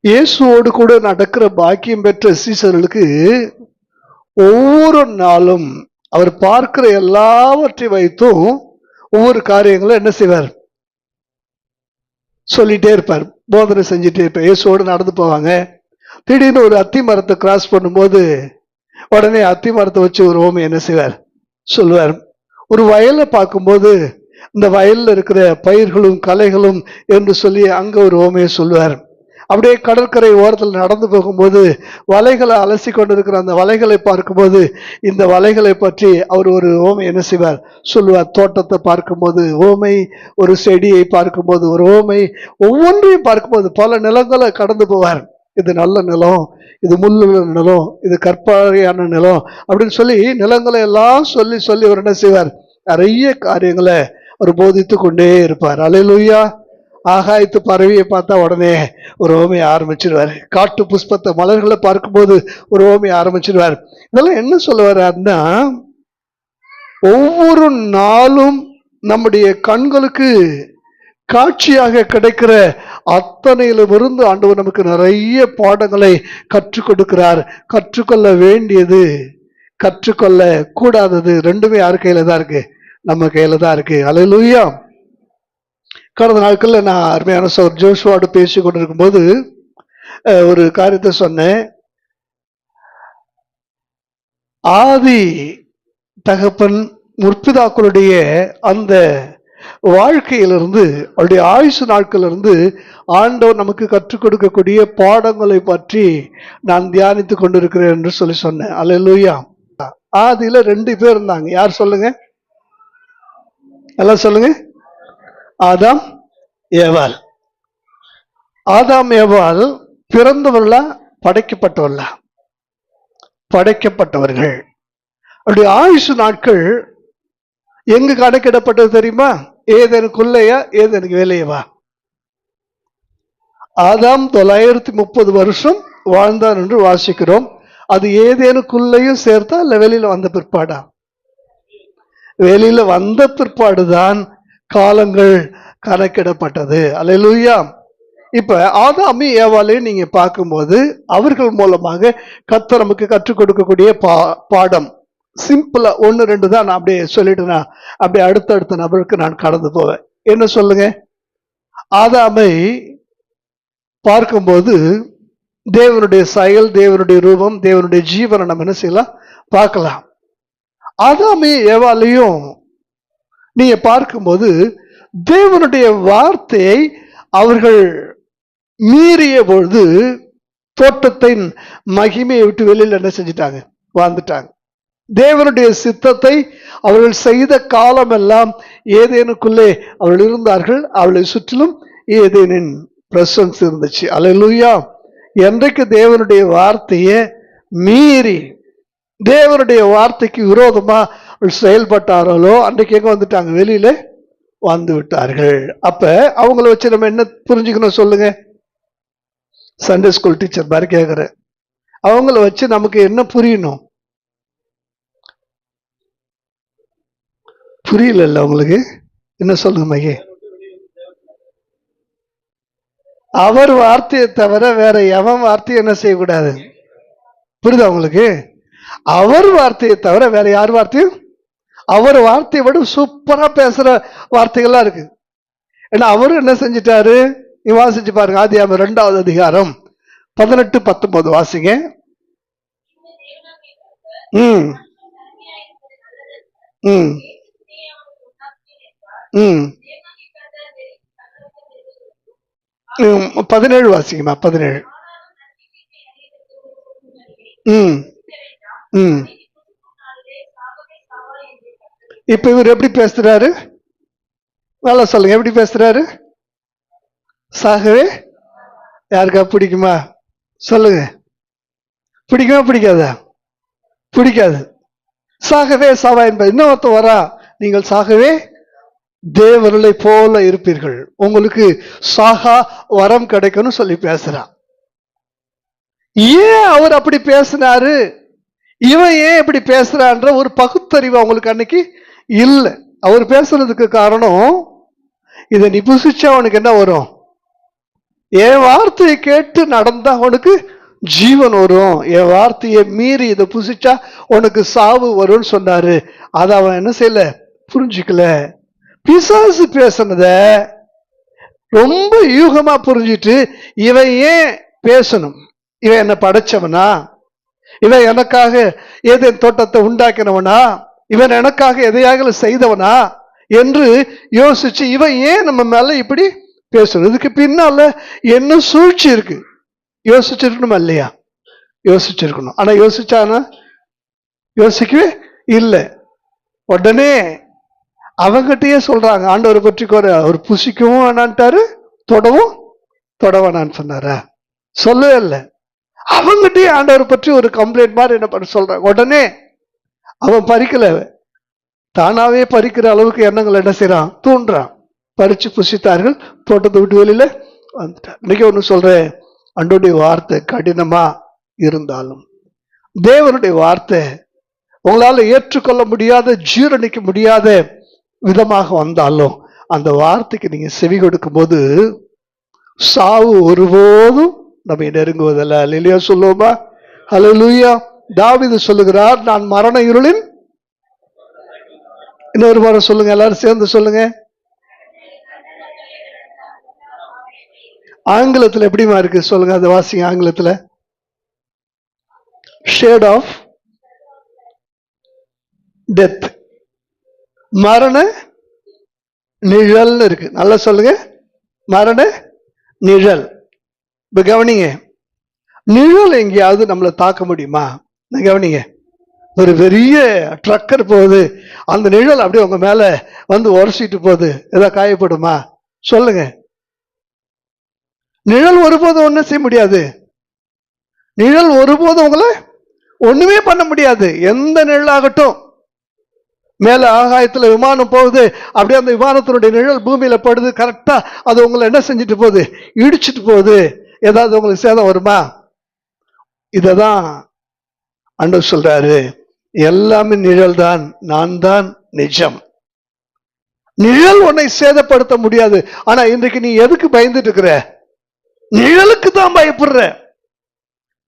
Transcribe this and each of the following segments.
இயேசுவோடு கூட நடக்கிற பாக்கியம் பெற்ற சீசர்களுக்கு ஒவ்வொரு நாளும் அவர் பார்க்கிற எல்லாவற்றை வைத்தும் ஒவ்வொரு காரியங்களும் என்ன செய்வார்? சொல்லிட்டே இருப்பார், போதனை செஞ்சுட்டே இருப்பார். இயேசுவோடு நடந்து போவாங்க. திடீர்னு ஒரு அத்தி மரத்தை கிராஸ் பண்ணும்போது உடனே அத்தி மரத்தை வச்சு ஒரு ஓமை என்ன செய்வார்? சொல்லுவார். ஒரு வயலை பார்க்கும்போது இந்த வயல்ல இருக்கிற பயிர்களும் கலைகளும் என்று சொல்லி அங்க ஒரு ஓமையை சொல்லுவார். அப்படியே கடற்கரை ஓரத்தில் நடந்து போகும்போது வலைகளை அலசி கொண்டிருக்கிற அந்த வலைகளை பார்க்கும்போது இந்த வலைகளை பற்றி அவர் ஒரு ஓமை என்ன செய்வார்? சொல்லுவார். தோட்டத்தை பார்க்கும்போது ஓமை, ஒரு செடியை பார்க்கும்போது ஒரு ஓமை, ஒவ்வொன்றையும் பார்க்கும்போது பல நிலங்களை கடந்து போவார். இது நல்ல நிலம், இது முள்ளுள்ள நிலம், இது கற்பாறையான நிலம் அப்படின்னு சொல்லி நிலங்களை எல்லாம் சொல்லி சொல்லி அவர் என்ன செய்வார்? நிறைய காரியங்களை அவர் போதித்து கொண்டே இருப்பார். அல்லேலூயா. ஆகாயத்து பறவையை பார்த்தா உடனே ஒரு ஓமையை ஆரம்பிச்சிருவார். காட்டு புஷ்பத்தை மலர்களை பார்க்கும்போது ஒரு ஓமையை ஆரம்பிச்சிருவார். இதெல்லாம் என்ன சொல்ல வர்றாருன்னா, ஒவ்வொரு நாளும் நம்முடைய கண்களுக்கு காட்சியாக கிடைக்கிற அத்தனையிலிருந்து ஆண்டவர் நமக்கு நிறைய பாடங்களை கற்றுக் கொடுக்கிறார். கற்றுக்கொள்ள வேண்டியது, கற்றுக்கொள்ள கூடாதது ரெண்டுமே யார் கையில தான் இருக்கு? நம்ம கையில தான் இருக்கு. அல்லேலூயா. கடந்த நாட்கள்ல நான் அருமையான சகோதரர் ஜோஷுவாவோடு பேசி கொண்டிருக்கும் போது ஒரு காரியத்தை சொன்னேன். ஆதி தகப்பன் முற்பிதாக்களுடைய அந்த வாழ்க்கையிலிருந்து, அவருடைய ஆயுசு நாட்களிலிருந்து ஆண்டவர் நமக்கு கற்றுக் கொடுக்கக்கூடிய பாடங்களை பற்றி நான் தியானித்து கொண்டிருக்கிறேன் என்று சொல்லி சொன்னேன். அல்லேலூயா. ஆதியில 2 பேர் இருந்தாங்க. யார் சொல்லுங்க? எல்லாம் சொல்லுங்க. ஆதாம், ஏவாள். ஆதாம் ஏவாள் பிறந்தவர்களா படைக்கப்பட்டவர்களா? படைக்கப்பட்டவர்கள். அவருடைய ஆயுசு நாட்கள் எங்கு கணக்கிடப்பட்டது தெரியுமா? ஏதேனுக்குள்ளேயா ஏதேனுக்கு வெளியவா? ஆதாம் 930 வருஷம் வாழ்ந்தார் என்று வாசிக்கிறோம். அது ஏதேனுக்குள்ளேயும் சேர்த்தா இல்ல வெளியில வந்த பிற்பாடா? வெளியில வந்த பிற்பாடுதான் காலங்கள் கணக்கிடப்பட்டது. அல்லேலூயா. இப்ப ஆதாமி ஏவாளையும் நீங்க பார்க்கும்போது அவர்கள் மூலமாக கர்த்தர் நமக்கு கற்றுக் கொடுக்கக்கூடிய பாடம் சிம்பிளா 1-2 தான் நான் அப்படியே சொல்லிட்டு நான் அப்படியே அடுத்தடுத்த நபருக்கு நான் கடந்து போவேன். என்ன சொல்லுங்க? ஆதாமை பார்க்கும்போது தேவனுடைய செயல், தேவனுடைய ரூபம், தேவனுடைய ஜீவனை நம்ம என்ன செய்யலாம்? பார்க்கலாம். ஆதாமி ஏவாளையும் நீங்க பார்க்கும்போது தேவனுடைய வார்த்தையை அவர்கள் மீறிய பொழுது தோட்டத்தின் மகிமையை விட்டு வெளியில் என்ன செஞ்சிட்டாங்க? வாழ்ந்துட்டாங்க. தேவனுடைய சித்தத்தை அவர்கள் செய்த காலம் எல்லாம் ஏதேனுக்குள்ளே அவர்கள் இருந்தார்கள். அவளை சுற்றிலும் ஏதேனின் பிரசன்ஸ் இருந்துச்சு. அல்லேலூயா. என்றைக்கு தேவனுடைய வார்த்தையை மீறி தேவனுடைய வார்த்தைக்கு விரோதமா செயல்பட்டார்களோ அன்றைக்கு எங்க வந்துட்டாங்க? வெளியில வந்து விட்டார்கள். அப்ப அவங்கள வச்சு நம்ம என்ன புரிஞ்சுக்கணும் சொல்லுங்க? சண்டே ஸ்கூல் டீச்சர் மாதிரி கேட்கிறேன். அவங்கள வச்சு நமக்கு என்ன புரியணும்? புரியல உங்களுக்கு? என்ன சொல்லுங்க மையே? அவர் வார்த்தையை தவிர வேற எவன் வார்த்தையை என்ன செய்யக்கூடாது? புரியுதா உங்களுக்கு? அவர் வார்த்தையை தவிர வேற யார் வார்த்தையும், அவர் வார்த்தையை விட சூப்பரா பேசுற வார்த்தைகள்லாம் இருக்கு. ஏன்னா அவரு என்ன செஞ்சிட்டாரு? நீ வாசிச்சு பாருங்க. ஆதியாகமம் 2வது அதிகாரம் 18-19 வாசிங்க. ம் ம் ம் 17 வாசிங்கம்மா. 17. ம் ம் இப்ப இவர் எப்படி பேசுறாரு? நல்லா சொல்லுங்க. எப்படி பேசுறாரு? சாகவே யாருக்கா பிடிக்குமா? சொல்லுங்க. பிடிக்குமா பிடிக்காதா? பிடிக்காது. சாகவே சாவா என்பது இன்னொருத்த வரா, நீங்கள் சாகவே தேவர்களை போல இருப்பீர்கள், உங்களுக்கு சாகா வரம் கிடைக்கும்னு சொல்லி பேசுறான். ஏன் அவர் அப்படி பேசினாரு, இவன் ஏன் இப்படி பேசுறான்ற ஒரு பகுத்தறிவு அவங்களுக்கு அன்னைக்கு இல்ல. அவர் பேசுறதுக்கு காரணம், இதை நீ புசிச்சா அவனுக்கு என்ன வரும்? என் வார்த்தையை கேட்டு நடந்தா உனக்கு ஜீவன் வரும், என் வார்த்தையை மீறி இதை புசிச்சா உனக்கு சாவு வரும்னு சொன்னாரு. அதை அவன் என்ன செய்யல, புரிஞ்சுக்கல. பிசாசு பேசுனத ரொம்ப யூகமா புரிஞ்சிட்டு இவன் ஏன் பேசணும், இவன் என்ன படைச்சவனா, இவன் எனக்காக ஏதேன் தோட்டத்தை உண்டாக்கினவனா, இவன் எனக்காக எதையாக செய்தவனா என்று யோசிச்சு இவன் ஏன் நம்ம மேல இப்படி பேசணும், இதுக்கு பின்னால என்ன சூழ்ச்சி இருக்கு யோசிச்சிருக்கணுமா இல்லையா? யோசிச்சிருக்கணும். ஆனா யோசிச்சானா? யோசிக்கவே இல்லை. உடனே அவங்கிட்டயே சொல்றாங்க, ஆண்டவரை பற்றி அவர் புசிக்கவும் வேணான்ட்டாரு, தொட வேணான்னு சொன்னாரா? சொல்லவே இல்லை. அவங்கிட்டயே ஆண்டவரை பற்றி ஒரு கம்ப்ளைண்ட் மாதிரி என்ன பண்ண சொல்றாங்க. உடனே அவன் பறிக்கல, தானாவே பறிக்கிற அளவுக்கு எண்ணங்கள் என்ன செய்யறான், தூண்டுறான். பறிச்சு புசித்தார்கள், தோட்டத்தை விட்டு வெளியில வந்துட்டார். இன்னைக்கு ஒண்ணு சொல்றேன், ஆண்டவருடைய வார்த்தை கடினமா இருந்தாலும், தேவனுடைய வார்த்தை உங்களால ஏற்றுக்கொள்ள முடியாத, ஜீரணிக்க முடியாத விதமாக வந்தாலும், அந்த வார்த்தைக்கு நீங்க செவி கொடுக்கும் போது சாவு ஒருபோதும் நம்ம நெருங்குவதில்லை. அல்லேலூயா சொல்லுவோமா? அல்லேலூயா. தாவீது சொல்லுகிறார், நான் மரண இருளின், இன்னொரு முறை சொல்லுங்க, எல்லாரும் சேர்ந்து சொல்லுங்க. ஆங்கிலத்தில் எப்படிமா இருக்கு சொல்லுங்க, அதை வாசிங்க ஆங்கிலத்தில். ஷேட் ஆஃப் டெத், மரண நிழல் இருக்கு. நல்லா சொல்லுங்க, மரண நிழல். இப்ப கவனிங்க, நிழல் எங்கேயாவது நம்மளை தாக்க முடியுமா? கவனிங்க, ஒரு பெரிய ட்ரக்கர் போகுது, அந்த நிழல் அப்படியே உங்க மேல வந்து உரசிட்டு போகுது, ஏதாவது காயப்படுமா? சொல்லுங்க. நிழல் ஒருபோதும் ஒன்றும் செய்ய முடியாது. நிழல் ஒருபோதும் உங்களை ஒண்ணுமே பண்ண முடியாது. எந்த நிழலாகட்டும், மேல ஆகாயத்துல விமானம் போகுது, அப்படியே அந்த விமானத்தினுடைய நிழல் பூமியில படுது, கரெக்டா அது உங்களை என்ன செஞ்சுட்டு போகுது, இடிச்சுட்டு போகுது. ஏதாவது உங்களுக்கு சேதம் வருமா? இததான் ஆண்டவர் சொல்றாரு, எல்லாமே நிழல் தான், நான் தான் நிஜம். நிழல் உன்னை சேதப்படுத்த முடியாது. ஆனா இன்றைக்கு நீ எதுக்கு பயந்துட்டு இருக்கிற? நிழலுக்கு தான் பயப்படுற.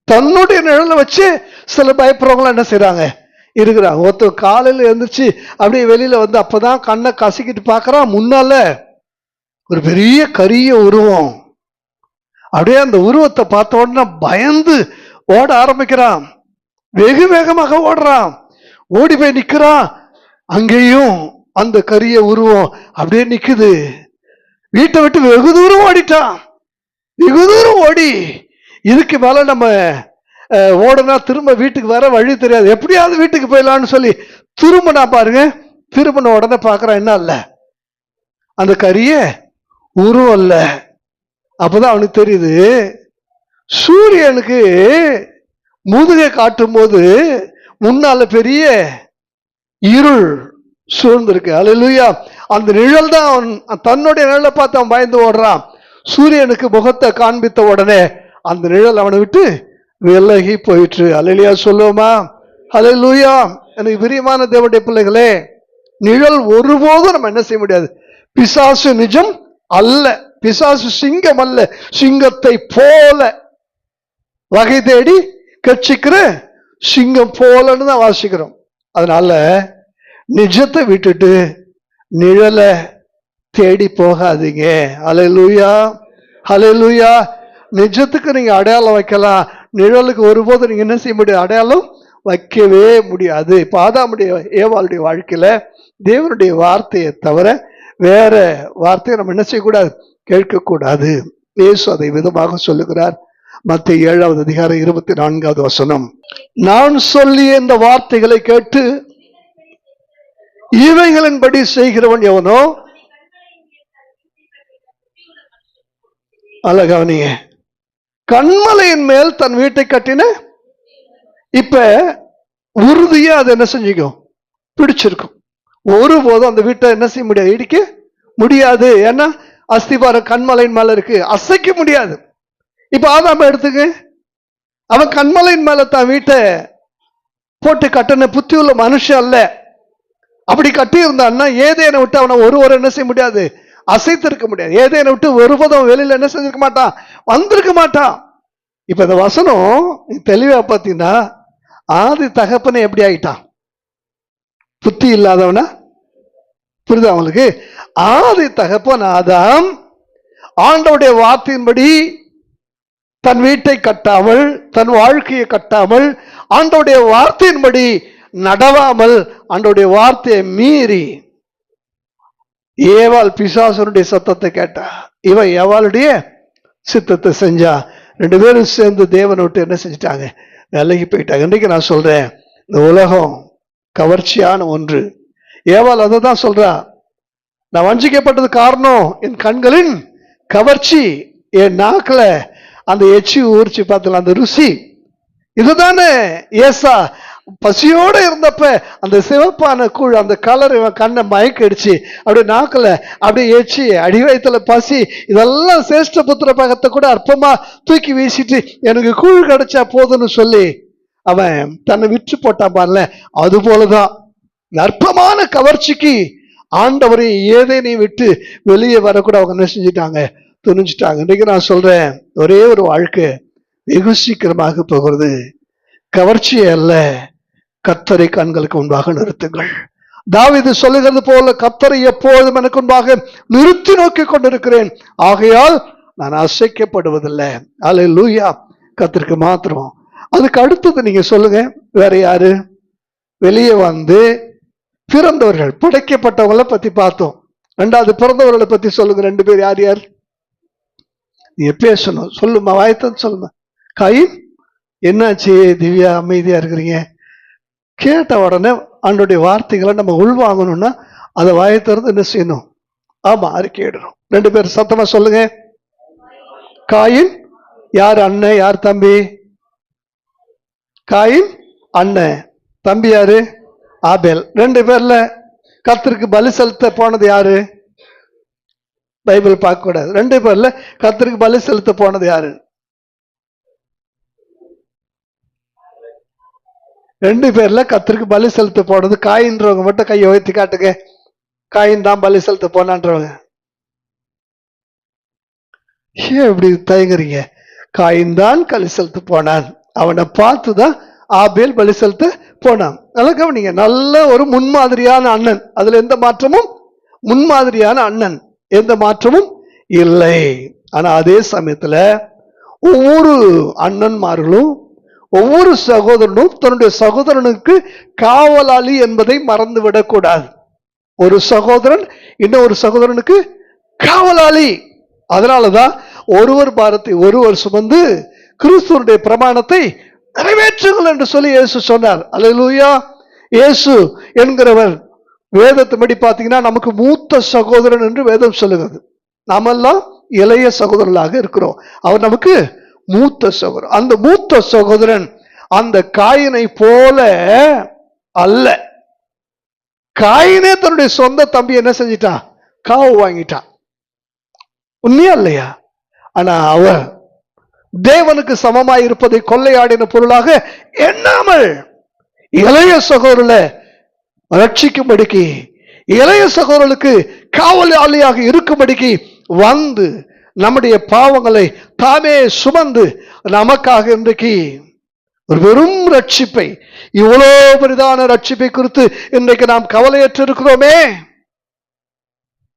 தன்னுடைய நிழலை வச்சு சில பயப்படுறவங்களாம் என்ன செய்யறாங்க, இருக்கிறாங்க. ஒருத்தர் காலையில எழுந்திரிச்சு அப்படியே வெளியில வந்து அப்பதான் கண்ணை கசிக்கிட்டு பாக்குறான், முன்னால ஒரு பெரிய கரிய உருவம். அப்படியே அந்த உருவத்தை பார்த்த உடனே பயந்து ஓட ஆரம்பிக்கிறான். வெகு வேகமாக ஓடுறான், ஓடி போய் நிக்கிறான். அங்கேயும் அந்த கரிய உருவம் அப்படியே நிக்குது. வீட்டை விட்டு வெகு தூரம் ஓடிட்டான். வெகு தூரம் ஓடி, இதுக்கு மேல நம்ம ஓடனா திரும்ப வீட்டுக்கு வர வழி தெரியாது, எப்படியாவது வீட்டுக்கு போயிடலான்னு சொல்லி திரும்பினா பாருங்க, திரும்பின உடனே பாக்குறான், என்ன இல்ல, அந்த கரிய உருவம் இல்ல. அப்பதான் அவனுக்கு தெரியுது, சூரியனுக்கு முதுகை காட்டும் போது முன்னால பெரிய இருள் சூழ்ந்திருக்கு. அல்லேலூயா. அந்த நிழல் தான் அவன் தன்னுடைய நிழலை பார்த்து அவன் பயந்து ஓடுறான். சூரியனுக்கு முகத்தை காண்பித்த உடனே அந்த நிழல் அவனை விட்டு விலகி போயிற்று. அல்லேலூயா சொல்லுவோமா? அல்லேலூயா. எனக்கு பிரியமான தேவனுடைய பிள்ளைகளே, நிழல் ஒருபோதும் நம்ம என்ன செய்ய முடியாது. பிசாசு நிஜம் அல்ல, பிசாசு சிங்கம் அல்ல, சிங்கத்தை போல வகை தேடி கட்சிக்கிற சிங்கம் போலன்னு தான் வாசிக்கிறோம். அதனால நிஜத்தை விட்டுட்டு நிழலை தேடி போகாதீங்க. அல்லேலூயா, அல்லேலூயா. நிஜத்துக்கு நீங்க அடையாளம் வைக்கலாம், நிழலுக்கு ஒருபோது நீங்க என்ன செய்ய முடியாது, அடையாளம் வைக்கவே முடியாது. இப்ப ஆதாமுடைய ஏவாளுடைய வாழ்க்கையில தேவனுடைய வார்த்தையை தவிர வேற வார்த்தையை நம்ம என்ன செய்யக்கூடாது, கேட்கக்கூடாது. இயேசு அதை விதமாக சொல்லுகிறார். மத்தேயு 7வது அதிகாரம் 24வது வசனம், நான் சொல்லிய இந்த வார்த்தைகளை கேட்டு இவைகளின்படி செய்கிறவன் எவனோ, அல்ல கவனிங்க, கண்மலையின் மேல் தன் வீட்டை கட்டின, இப்ப உறுதியா அது என்ன செஞ்சுக்கும், பிடிச்சிருக்கும். ஒருபோதும் அந்த வீட்டை என்ன செய்ய முடியாது, இடிக்க முடியாது. ஏன்னா அஸ்திபாரம் கண்மலையின் மேல இருக்கு, அசைக்க முடியாது. இப்ப ஆதாம எடுத்துக்க, அவன் கண்மலையின் மேல தான் வீட்டை போட்டு கட்டின புத்தி உள்ள மனுஷன் அல்ல. அப்படி கட்டி இருந்தான்னா ஏதேனை விட்டு அவனை ஒருவர் என்ன செய்ய முடியாது, அசைத்திருக்க முடியாது. ஏதேனை விட்டு ஒருபோதும் வெளியில என்ன செஞ்சிருக்க மாட்டான், வந்திருக்க மாட்டான். இப்ப இந்த வசனம் தெளிவா பார்த்தீங்கன்னா, ஆதி தகப்பனை எப்படி ஆயிட்டான், புத்தி இல்லாதவனா? புரியுதா அவங்களுக்கு? ஆதி தகப்பன் ஆதாம் ஆண்டவருடைய வார்த்தையின்படி தன் வீட்டை கட்டாமல், தன் வாழ்க்கையை கட்டாமல், ஆண்டவருடைய வார்த்தையின்படி நடவாமல், ஆண்டவருடைய வார்த்தையை மீறி ஏவாள் பிசாசனுடைய சத்தத்தை கேட்டா, இவன் ஏவாளுடைய சித்தத்தை செஞ்சா. ரெண்டு பேரும் சேர்ந்து தேவனை விட்டு என்ன செஞ்சிட்டாங்க, விலகி போயிட்டாங்க. இன்றைக்கு நான் சொல்றேன், இந்த உலகம் கவர்ச்சியான ஒன்று. ஏவாள் அதை தான் சொல்றா, நான் வஞ்சிக்கப்பட்டது காரணம் என் கண்களின் கவர்ச்சி, என் நாக்குல அந்த எச்சி ஊர்ச்சி பார்த்தல அந்த ருசி. இதுதானே ஏசா பசியோட இருந்தப்ப அந்த சிவப்பான கூழ், அந்த கலர் இவன் கண்ணை மயக்கடிச்சு அப்படியே நாக்குல அப்படியே எச்சி, அடி வயிற்றுல பசி, இதெல்லாம் சேஷ்ட புத்திர பகத்தை கூட அற்பமா தூக்கி வீசிட்டு எனக்கு கூழ் கிடைச்சா போதுன்னு சொல்லி அவன் தன்னை விற்று போட்டான் பாருல. அது போலதான் அற்பமான கவர்ச்சிக்கு ஆண்டவரை ஏதேனை விட்டு வெளியே வரக்கூட அவங்க என்ன செஞ்சிட்டாங்க, துணிஞ்சிட்டாங்க. இன்னைக்கு நான் சொல்றேன், ஒரே ஒரு வாழ்க்கை வெகு சீக்கிரமாக போகிறது. கவர்ச்சி அல்ல, கர்த்தரை கண்களுக்கு முன்பாக நிறுத்துங்கள். தாவீது சொல்லுகிறது போல, கர்த்தரை எப்போதும் எனக்கு முன்பாக நிறுத்தி நோக்கி கொண்டிருக்கிறேன், ஆகையால் நான் அசைக்கப்படுவதில்லை. அல்லேலூயா, கர்த்தருக்கு மாத்திரம். அதுக்கு அடுத்தது நீங்க சொல்லுங்க, வேற யாரு? வெளியே வந்து பிறந்தவர்கள், படைக்கப்பட்டவங்களை பத்தி பார்த்தோம். ரெண்டாவது பிறந்தவர்களை பத்தி சொல்லுங்க. ரெண்டு பேர் யார் யார்? நீங்க பேசணும், சொல்லுமா, வாய்த்தன்னு சொல்லுமா. காயின், என்னாச்சு திவ்யா அமைதியா இருக்கிறீங்க? கேட்ட உடனே ஆண்டோடைய வார்த்தைகளை நம்ம உள்வாங்கணும்னா அதை வாயத்திறந்து என்ன செய்யணும்? ஆமா, அறிக்கையிடணும். ரெண்டு பேர் சத்தமா சொல்லுங்க. காயின் யார் அண்ணன், யார் தம்பி? காயின் அண்ணன், தம்பி யாரு? ஆபேல். ரெண்டு பேர்ல கர்த்தருக்கு பலி செலுத்த போனது யாரு? பைபிள் பார்க்க கூடாது. ரெண்டு பேர்ல கர்த்தருக்கு பலி செலுத்த போனது யாரு? ரெண்டு பேர்ல கர்த்தருக்கு பலி செலுத்த போனது காயின்றவங்க மட்டும் கையை உயர்த்தி காட்டுங்க. காயின் தான் பலி செலுத்த போனான்றவங்க. ஏன் இப்படி தயங்குறீங்க? காயின் தான் பலி செலுத்த போனான். அவனை பார்த்துதான் ஆபேல் பலி செலுத்த போனான். நல்லா கவனிங்க. நல்ல ஒரு முன்மாதிரியான அண்ணன், அதுல எந்த மாற்றமும், முன்மாதிரியான அண்ணன், எந்த மாற்றமும் இல்லை. ஆனா அதே சமயத்துல ஒவ்வொரு அண்ணன்மார்களும், ஒவ்வொரு சகோதரனும் தன்னுடைய சகோதரனுக்கு காவலாளி என்பதை மறந்து விடக்கூடாது. ஒரு சகோதரன் இன்னொரு சகோதரனுக்கு காவலாளி. அதனாலதான் ஒருவர் பாரத்தை ஒருவர் சுமந்து கிறிஸ்துவனுடைய பிரமாணத்தை நிறைவேற்றுங்கள் என்று சொல்லி இயேசு சொன்னார். அல்லேலூயா. இயேசு என்கிறவர் வேதத்தின்படி பார்த்தீங்கன்னா நமக்கு மூத்த சகோதரன் என்று வேதம் சொல்லுகிறது. நாமெல்லாம் இளைய சகோதரர்களாக இருக்கிறோம். அவர் நமக்கு மூத்த சகோதரன். அந்த மூத்த சகோதரன் அந்த காயினை போல அல்ல. காயினே தன்னுடைய சொந்த தம்பி என்ன செஞ்சிட்டான்? காவு வாங்கிட்டான். உண்மையா இல்லையா? ஆனா அவர் தேவனுக்கு சமமாய் இருப்பதை கொள்ளையாடின பொருளாக எண்ணாமல் இளைய சகோதரனை ரட்சிக்கும்படிக்கு, இளைய சகோதரனுக்கு காவலாளியாக இருக்கும்படிக்கு வந்து நம்முடைய பாவங்களை தாமே சுமந்து நமக்காக இன்றைக்கு ஒரு வெறும் ரட்சிப்பை, இவ்வளோ பெரிதான ரட்சிப்பை குறித்து இன்றைக்கு நாம் கவலையற்று இருக்கிறோமே.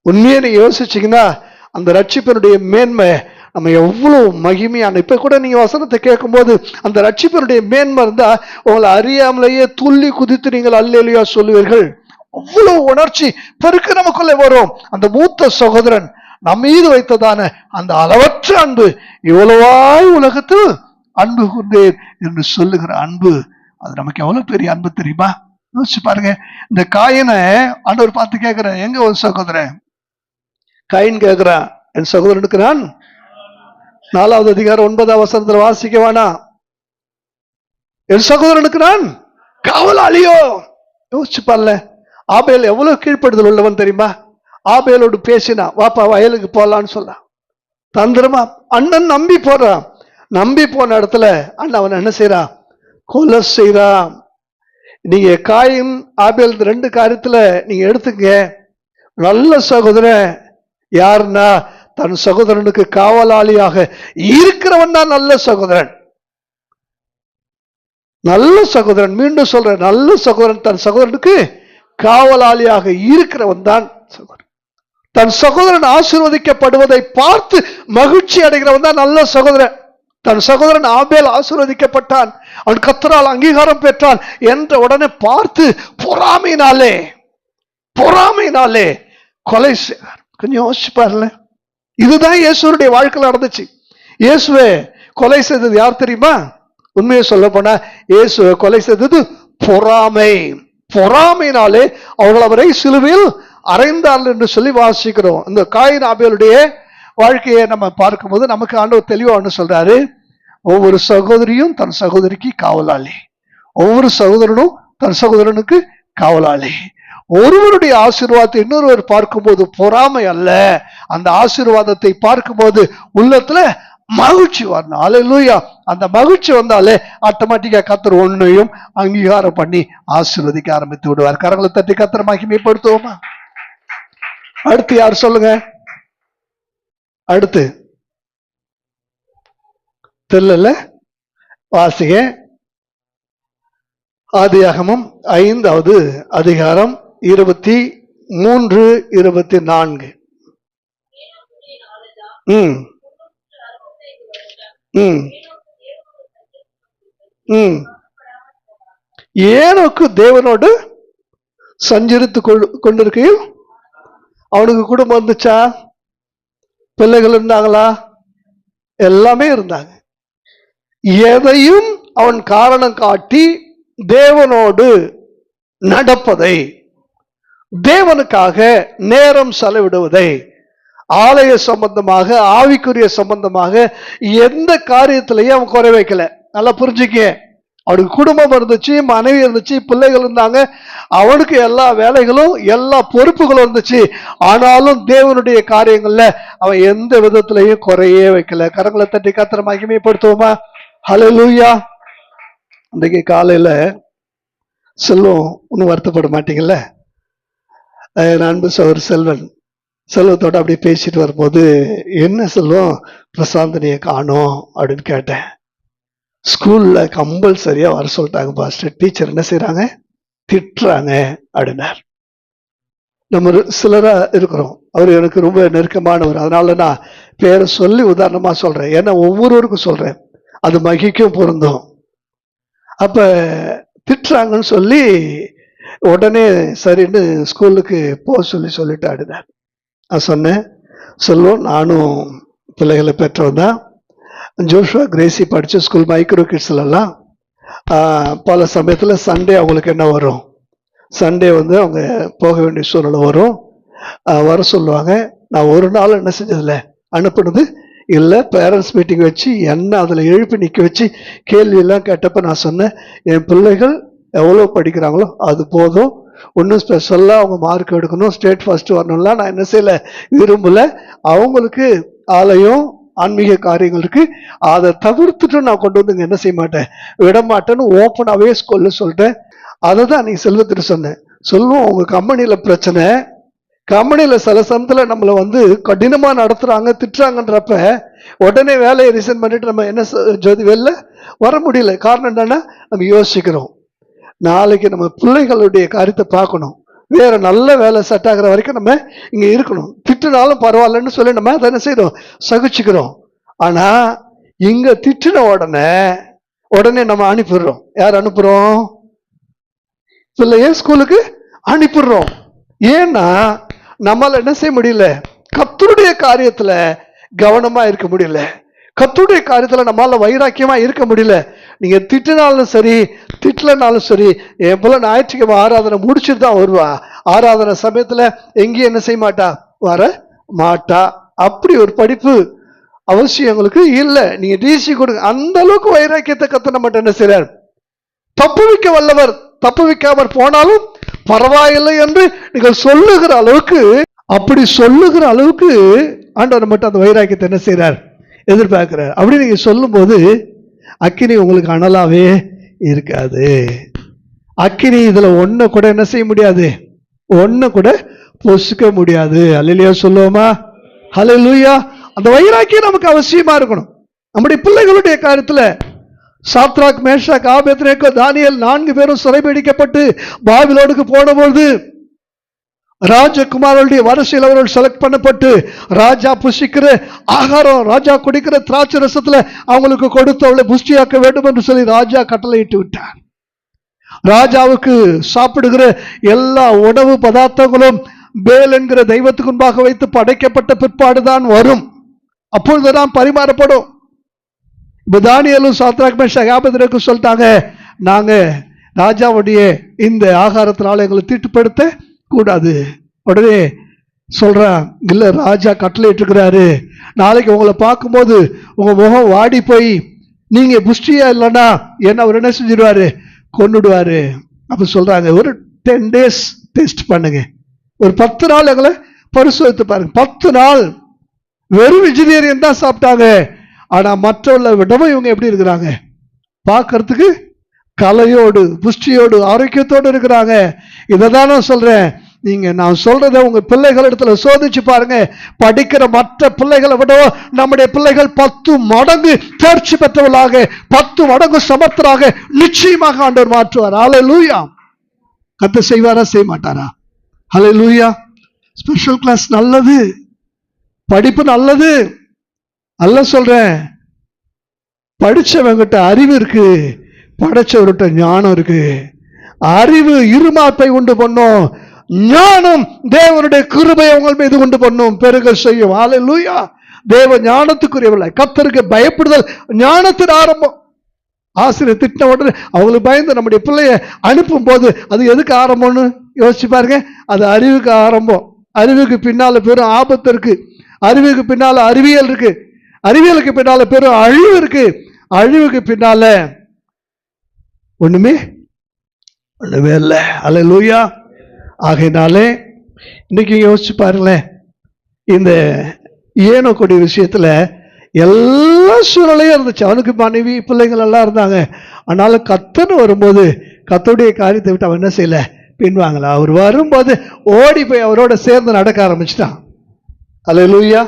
உண்மையை நீங்க யோசிச்சீங்கன்னா அந்த ரட்சிப்பினுடைய மேன்மை நம்ம எவ்வளவு மகிமையான. இப்ப கூட நீங்க வசனத்தை கேட்கும் போது அந்த ரட்சிப்பினுடைய மேன்மை இருந்தா உங்களை அறியாமலேயே துள்ளி குதித்து நீங்கள் அல்லேலூயா சொல்லுவீர்கள். அவ்வளவு உணர்ச்சி பெருக்கு நமக்குள்ளே வரும். அந்த மூத்த சகோதரன் நம் மீது வைத்ததான அந்த அளவற்ற அன்பு, இவ்வளவாய் உலகத்தில் அன்பு கொண்டேன் என்று சொல்லுகிற அன்பு, அது நமக்கு எவ்வளவு பெரிய அன்பு தெரியுமா? யோசிச்சு பாருங்க. இந்த காயினை ஆண்டவர் பார்த்து கேட்கிற, எங்க ஒரு சகோதரன்? காயின் கேட்கிறான், என் சகோதரனுக்கு நான் 4வது அதிகாரம் 9வது வசனத்துல வாசிக்க வேணாம், என் சகோதரனுக்கு நான் காவலாளியோ? யோசிச்சு பாருல. ஆபேல் எவ்வளவு கீழ்ப்படுதல் உள்ளவன் தெரியுமா? ஆபேலோடு பேசினா, வாப்பா வயலுக்கு போலான்னு சொல்ல தந்திரமா அண்ணன் நம்பி போறான். நம்பி போன இடத்துல அண்ணன் அவன் என்ன செய்யறான்? கொலை செய்யறான். நீங்க காயின் ஆபேல் ரெண்டு காரியத்துல நீங்க எடுத்துங்க. நல்ல சகோதரன் யாருன்னா தன் சகோதரனுக்கு காவலாளியாக இருக்கிறவன் தான் நல்ல சகோதரன். நல்ல சகோதரன், மீண்டும் சொல்றேன், நல்ல சகோதரன் தன் சகோதரனுக்கு காவலாளியாக இருக்கிறவன் தான் சகோதரன். தன் சகோதரன் ஆசீர்வதிக்கப்படுவதை பார்த்து மகிழ்ச்சி அடைகிறவன் தான் நல்ல சகோதரன். தன் சகோதரன் ஆபேல் ஆசீர்வதிக்கப்பட்டான், அவன் கர்த்தரால் அங்கீகாரம் பெற்றான் என்ற உடனே பார்த்து பொறாமையினாலே கொலை செய்தார். கொஞ்சம் யோசிச்சு பாருங்க. இதுதான் இயேசுடைய வாழ்க்கையில் நடந்துச்சு. இயேசுவை கொலை செய்தது யார் தெரியுமா? உண்மையை சொல்ல போனா இயேசுவை கொலை செய்தது பொறாமையினாலே அவர்கள் அவரை சிலுவையில் அறைந்தார்கள் என்று சொல்லி வாசிக்கிறோம். இந்த காயின் ஆபேலுடைய வாழ்க்கையை நம்ம பார்க்கும்போது நமக்கு ஆண்டவர் தெளிவா சொல்றாரு, ஒவ்வொரு சகோதரியும் தன் சகோதரிக்கு காவலாளி, ஒவ்வொரு சகோதரனும் தன் சகோதரனுக்கு காவலாளி. ஒருவருடைய ஆசீர்வாதத்தை இன்னொருவர் பார்க்கும்போது பொறாமை அல்ல, அந்த ஆசீர்வாதத்தை பார்க்கும்போது உள்ளத்துல மகிழ்ச்சி வரணும். அல்லேலூயா. அந்த மகிழ்ச்சி வந்தாலே ஆட்டோமேட்டிக்கா கர்த்தர் ஒன்னையும் அங்கீகாரம் பண்ணி ஆசீர்வதிக்க ஆரம்பித்து விடுவார். கரங்களை தட்டி கர்த்தரை மகிமைப்படுத்துவோமா? அடுத்து யார் சொல்லுங்க? அடுத்து தெரியல, வாசிங்க. ஆதியாகமம் 5வது அதிகாரம் 23, 24. ஏனோக்கு தேவனோடு சஞ்சரித்து கொண்டிருக்கையில் அவனுக்கு குடும்பம் வந்துச்சா? பிள்ளைகள் இருந்தாங்களா? எல்லாமே இருந்தாங்க. எதையும் அவன் காரணம் காட்டி தேவனோடு நடப்பதை, தேவனுக்காக நேரம் செலவிடுவதை, ஆலய சம்பந்தமாக ஆவிக்குரிய சம்பந்தமாக எந்த காரியத்திலையும் அவன் குறை வைக்கல. நல்லா புரிஞ்சுக்க. அவனுக்கு குடும்பம் இருந்துச்சு, மனைவி இருந்துச்சு, பிள்ளைகள் இருந்தாங்க, அவனுக்கு எல்லா வேலைகளும் எல்லா பொறுப்புகளும் இருந்துச்சு. ஆனாலும் தேவனுடைய காரியங்கள்ல அவன் எந்த விதத்திலையும் குறையே வைக்கல. கரங்களை தட்டி கர்த்தரை மகிமைப்படுத்துவோமா? ஹல்லேலூயா. அன்றைக்கு காலையில செல்வம் ஒன்றும் வருத்தப்பட மாட்டீங்கல்ல, அன்பு சகோதரர் செல்வத்தோட அப்படியே பேசிட்டு வரும்போது, என்ன செல்வம் பிரசாந்தனையை காணோம் அப்படின்னு கேட்டேன். ஸ்கூல்ல கம்பல்சரியா வர சொல்லிட்டாங்க பாஸ்டர், டீச்சர் என்ன செய்யறாங்க, திட்டுறாங்க அப்படின்னார். நம்ம சிலரா இருக்கிறோம், அவர் எனக்கு ரொம்ப நெருக்கமானவர், அதனால நான் பேரை சொல்லி உதாரணமா சொல்றேன், ஏன்னா ஒவ்வொருவருக்கும் சொல்றேன், அது மகிக்கும் பொருந்தும். அப்ப திட்டுறாங்கன்னு சொல்லி உடனே சரின்னு ஸ்கூலுக்கு போக சொல்லிட்டு ஆடினார். நான் சொன்னேன், சொல்லுவோம், நானும் பிள்ளைகளை பெற்றவன் தான். ஜோஷுவா கிரேசி படித்த ஸ்கூல் மைக்ரோ கிட்ஸ்லாம் பல சமயத்தில் சண்டே அவங்களுக்கு என்ன வரும், சண்டே அவங்க போக வேண்டிய சூழ்நிலை வரும், வர சொல்லுவாங்க. நான் ஒரு நாள் என்ன செஞ்சதில்லை, அனுப்புனது இல்லை. பேரண்ட்ஸ் மீட்டிங் வச்சு என்ன அதில் எழுப்பி நிற்க வச்சு கேள்வியெல்லாம் கேட்டப்போ நான் சொன்னேன், என் பிள்ளைகள் எவ்வளோ படிக்கிறாங்களோ அது போதும், ஒன்றும் ஸ்பெஷலாக அவங்க மார்க் எடுக்கணும், ஸ்டேட் ஃபர்ஸ்ட் வரணும்லாம் நான் என்ன செய்யலை, விரும்பலை. அவங்களுக்கு ஆலயம் ஆன்மீக காரியங்கள் இருக்கு, அதை தவிர்த்துட்டு நான் கொண்டு வந்து என்ன செய்ய மாட்டேன், விட மாட்டேன்னு ஓப்பனாகவே ஸ்கூல்ல சொல்லிட்டேன். அதை தான் நீ செல்வத்திட்டு சொன்னேன். சொல்லுவோம், உங்க கம்பெனியில் பிரச்சனை, கம்பெனியில் சில சமயத்தில் நம்மளை கடினமாக நடத்துகிறாங்க, திட்டுறாங்கன்றப்ப உடனே வேலையை ரிசைன் பண்ணிட்டு நம்ம என்ன ஜோதி வெளில வர முடியல. காரணம் என்னன்னா, நம்ம யோசிக்கிறோம், நாளைக்கு நம்ம பிள்ளைகளுடைய காரியத்தை பார்க்கணும், வேற நல்ல வேலை செட் ஆகிற வரைக்கும் நம்ம இங்கே இருக்கணும், திட்டுனாலும் பரவாயில்லன்னு சொல்லி நம்ம அதை என்ன செய்யறோம், சகிச்சுக்கிறோம். ஆனா இங்க திட்டின உடனே நம்ம அனுப்பிடுறோம். யார் அனுப்புறோம்? பிள்ளைய ஸ்கூலுக்கு அனுப்பிடுறோம். ஏன்னா நம்மளால என்ன செய்ய முடியல, கர்த்தருடைய காரியத்துல கவனமா இருக்க முடியல, கர்த்தருடைய காரியத்துல நம்மளால வைராக்கியமா இருக்க முடியல. நீங்க திட்டினாலும் சரி திட்டலனாலும் சரி, என் போல ஞாயிற்றுக்கிழமை ஆராதனை முடிச்சுட்டு தான் வருவா, ஆராதனை சமயத்துல எங்கேயும் என்ன செய்ய மாட்டா, வர மாட்டா. அப்படி ஒரு படிப்பு அவசியம் எங்களுக்கு இல்லை. நீங்க டிசி கொடுங்க. அந்த அளவுக்கு வைராக்கியத்தை கத்தனை மட்டும் என்ன செய்றார், தப்பு வைக்க வல்லவர். தப்பு வைக்காமற் போனாலும் பரவாயில்லை என்று நீங்கள் சொல்லுகிற அளவுக்கு, அப்படி சொல்லுகிற அளவுக்கு ஆண்டவர் மட்டும் அந்த வைராக்கியத்தை என்ன செய்றார், எதிர்பார்க்கிறார். அப்படி நீங்க சொல்லும் போது அக்கினி உங்களுக்கு அனலாவே இருக்காது. அக்கினி இதுல ஒண்ணு கூட என்ன செய்ய முடியாது, ஒண்ணு கூட பொசுக்க முடியாது. அல்லேலூயா சொல்லுவோமா? ஹல்லேலூயா. அந்த வைராக்கியம் நமக்கு அவசியமா இருக்கணும். நம்முடைய பிள்ளைகளுடைய காரியத்துல சாத்ராக், மேஷாக், ஆபேத்நேகோ, தானியேல் 4 பேரும் சிறைபிடிக்கப்பட்டு பாபிலோனுக்கு போனபோது ராஜகுமாரனுடைய வரிசையில் அவர்கள் செலக்ட் பண்ணப்பட்டு ராஜா புசிக்கிற ஆகாரம், ராஜா குடிக்கிற திராட்சை ரசத்துல அவங்களுக்கு கொடுத்து அவளை புஷ்டியாக்க வேண்டும் என்று சொல்லி ராஜா கட்டளையிட்டு விட்டார். ராஜாவுக்கு சாப்பிடுகிற எல்லா உணவு பதார்த்தங்களும் பேல் என்கிற தெய்வத்துக்கு முன்பாக வைத்து படைக்கப்பட்ட பிற்பாடுதான் வரும், அப்பொழுதுதான் பரிமாறப்படும். இப்ப தானியேலும் சாத்ராக், மேஷாக், ஆபேத்நேகோ சொல்லிட்டாங்க, நாங்க ராஜாவுடைய இந்த ஆகாரத்தினால எங்களை தீட்டுப்படுத்த கூடாது. உடனே சொல்றான், இல்ல ராஜா கட்டளையிட்டு இருக்கிறாரு, நாளைக்கு உங்களை பார்க்கும்போது உங்க முகம் வாடி போய் நீங்க புஷ்டியா இல்லைன்னா என்ன அவர் என்ன செஞ்சிருவாரு, கொன்னுடுவாரு. அப்ப சொல்றாங்க, ஒரு 10 days டெஸ்ட் பண்ணுங்க, ஒரு 10 நாள் எங்களை பரிசோதித்து பாருங்க. 10 நாள் வெறும் வெஜிடேரியன் தான் சாப்பிட்டாங்க. ஆனா மற்றவர்களை விடவும் இவங்க எப்படி இருக்கிறாங்க, பார்க்கறதுக்கு கலையோடு புஷ்டியோடு ஆரோக்கியத்தோடு இருக்கிறாங்க. இதை தான் நான் சொல்றேன், நீங்க நான் சொல்றத உங்க பிள்ளைகள் இடத்துல சோதிச்சு பாருங்க. படிக்கிற மற்ற பிள்ளைகளை விடவும் நம்முடைய பிள்ளைகள் 10 மடங்கு தேர்ச்சி பெற்றவர்களாக, 10 மடங்கு சமர்த்தராக நிச்சயமாக ஆண்டவர் மாற்றுவார். ஹல்லேலூயா. கர்த்தர் செய்வாரா, செய்ய மாட்டாரா? ஹல்லேலூயா. ஸ்பெஷல் கிளாஸ் நல்லது, படிப்பு நல்லது அல்ல சொல்றேன். படிச்சவங்கிட்ட அறிவு இருக்கு, படைச்சவர்கிட்ட ஞானம் இருக்கு. அறிவு இருமாப்பை உண்டு பண்ணும், ஞானம் தேவனுடைய கிருபையை உங்கள் மீது உண்டு பண்ணும், பெருக செய்யும். ஹல்லேலூயா. தேவ ஞானத்துக்குரியவர்கள, கர்த்தருக்கு பயப்படுதல் ஞானத்தின் ஆரம்பம். ஆசிரியர் திட்டின உடனே அவங்களுக்கு பயந்து நம்முடைய பிள்ளைய அனுப்பும் போது அது எதுக்கு ஆரம்பம்னு யோசிச்சு பாருங்க. அது அறிவுக்கு ஆரம்பம். அறிவுக்கு பின்னால பெரும் ஆபத்து இருக்கு, அறிவுக்கு பின்னால அறிவியல் இருக்கு, அறிவியலுக்கு பின்னால பெரும் அழிவு இருக்கு, அழிவுக்கு பின்னால ஒண்ணுமே இல்லை. ஹல்லேலூயா. ஆகையினாலே இன்னைக்கு யோசிச்சு பாருங்களேன், இந்த ஏனோக்குடைய விஷயத்துல எல்லா சூழ்நிலையும் இருந்துச்சு. அவனுக்கு மனைவி பிள்ளைகள் எல்லாம் இருந்தாங்க. ஆனாலும் கர்த்தர்னு வரும்போது கர்த்தருடைய காரியத்தை விட்டு அவன் என்ன செய்யல, பின்வாங்கல. அவர் வரும்போது ஓடி போய் அவரோட சேர்ந்து நடக்க ஆரம்பிச்சிட்டான். ஹல்லேலூயா.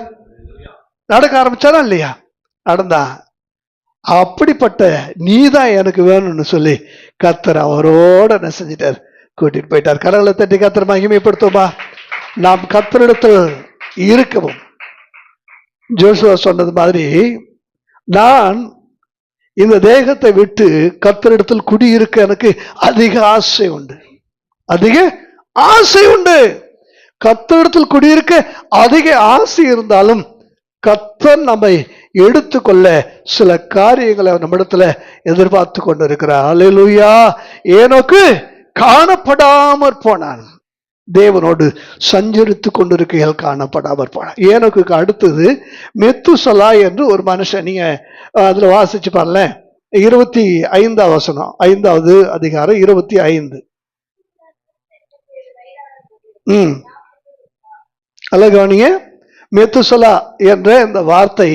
நடக்க ஆரம்பிச்சானா இல்லையா? நடந்தா. அப்படிப்பட்ட நீதான் எனக்கு வேணும்னு சொல்லி கர்த்தர் அவரோட என்ன செஞ்சிட்டார், கூட்டிட்டு போயிட்டார். கடவுளை தட்டி கர்த்தர் மகிமைப்படுத்துமா? நாம் கர்த்தரிடத்தில் இருக்கவும். ஜோசுவா சொன்னது மாதிரி, நான் இந்த தேகத்தை விட்டு கர்த்தரிடத்தில் குடியிருக்க எனக்கு அதிக ஆசை உண்டு, அதிக ஆசை உண்டு. கர்த்தரிடத்தில் குடியிருக்க அதிக ஆசை இருந்தாலும் கர்த்தர் நம்மை எடுத்துக்கொள்ள சில காரியங்களை நம்மிடத்துல எதிர்பார்த்து கொண்டு இருக்கிறார். ஹல்லேலூயா. ஏனோக்கு காணப்படாமற் போனான், தேவனோடு சஞ்சரித்து கொண்டிருக்கையில் காணப்படாமற் போனான். ஏனோக்கு அடுத்தது மெத்துசலா என்று ஒரு மனுஷன். நீங்க அதுல வாசிச்சு பாருங்க, 25ஆம் வசனம், 5வது அதிகாரம் 25. அல்ல கவனிங்க, மெத்துசலா என்ற இந்த வார்த்தை,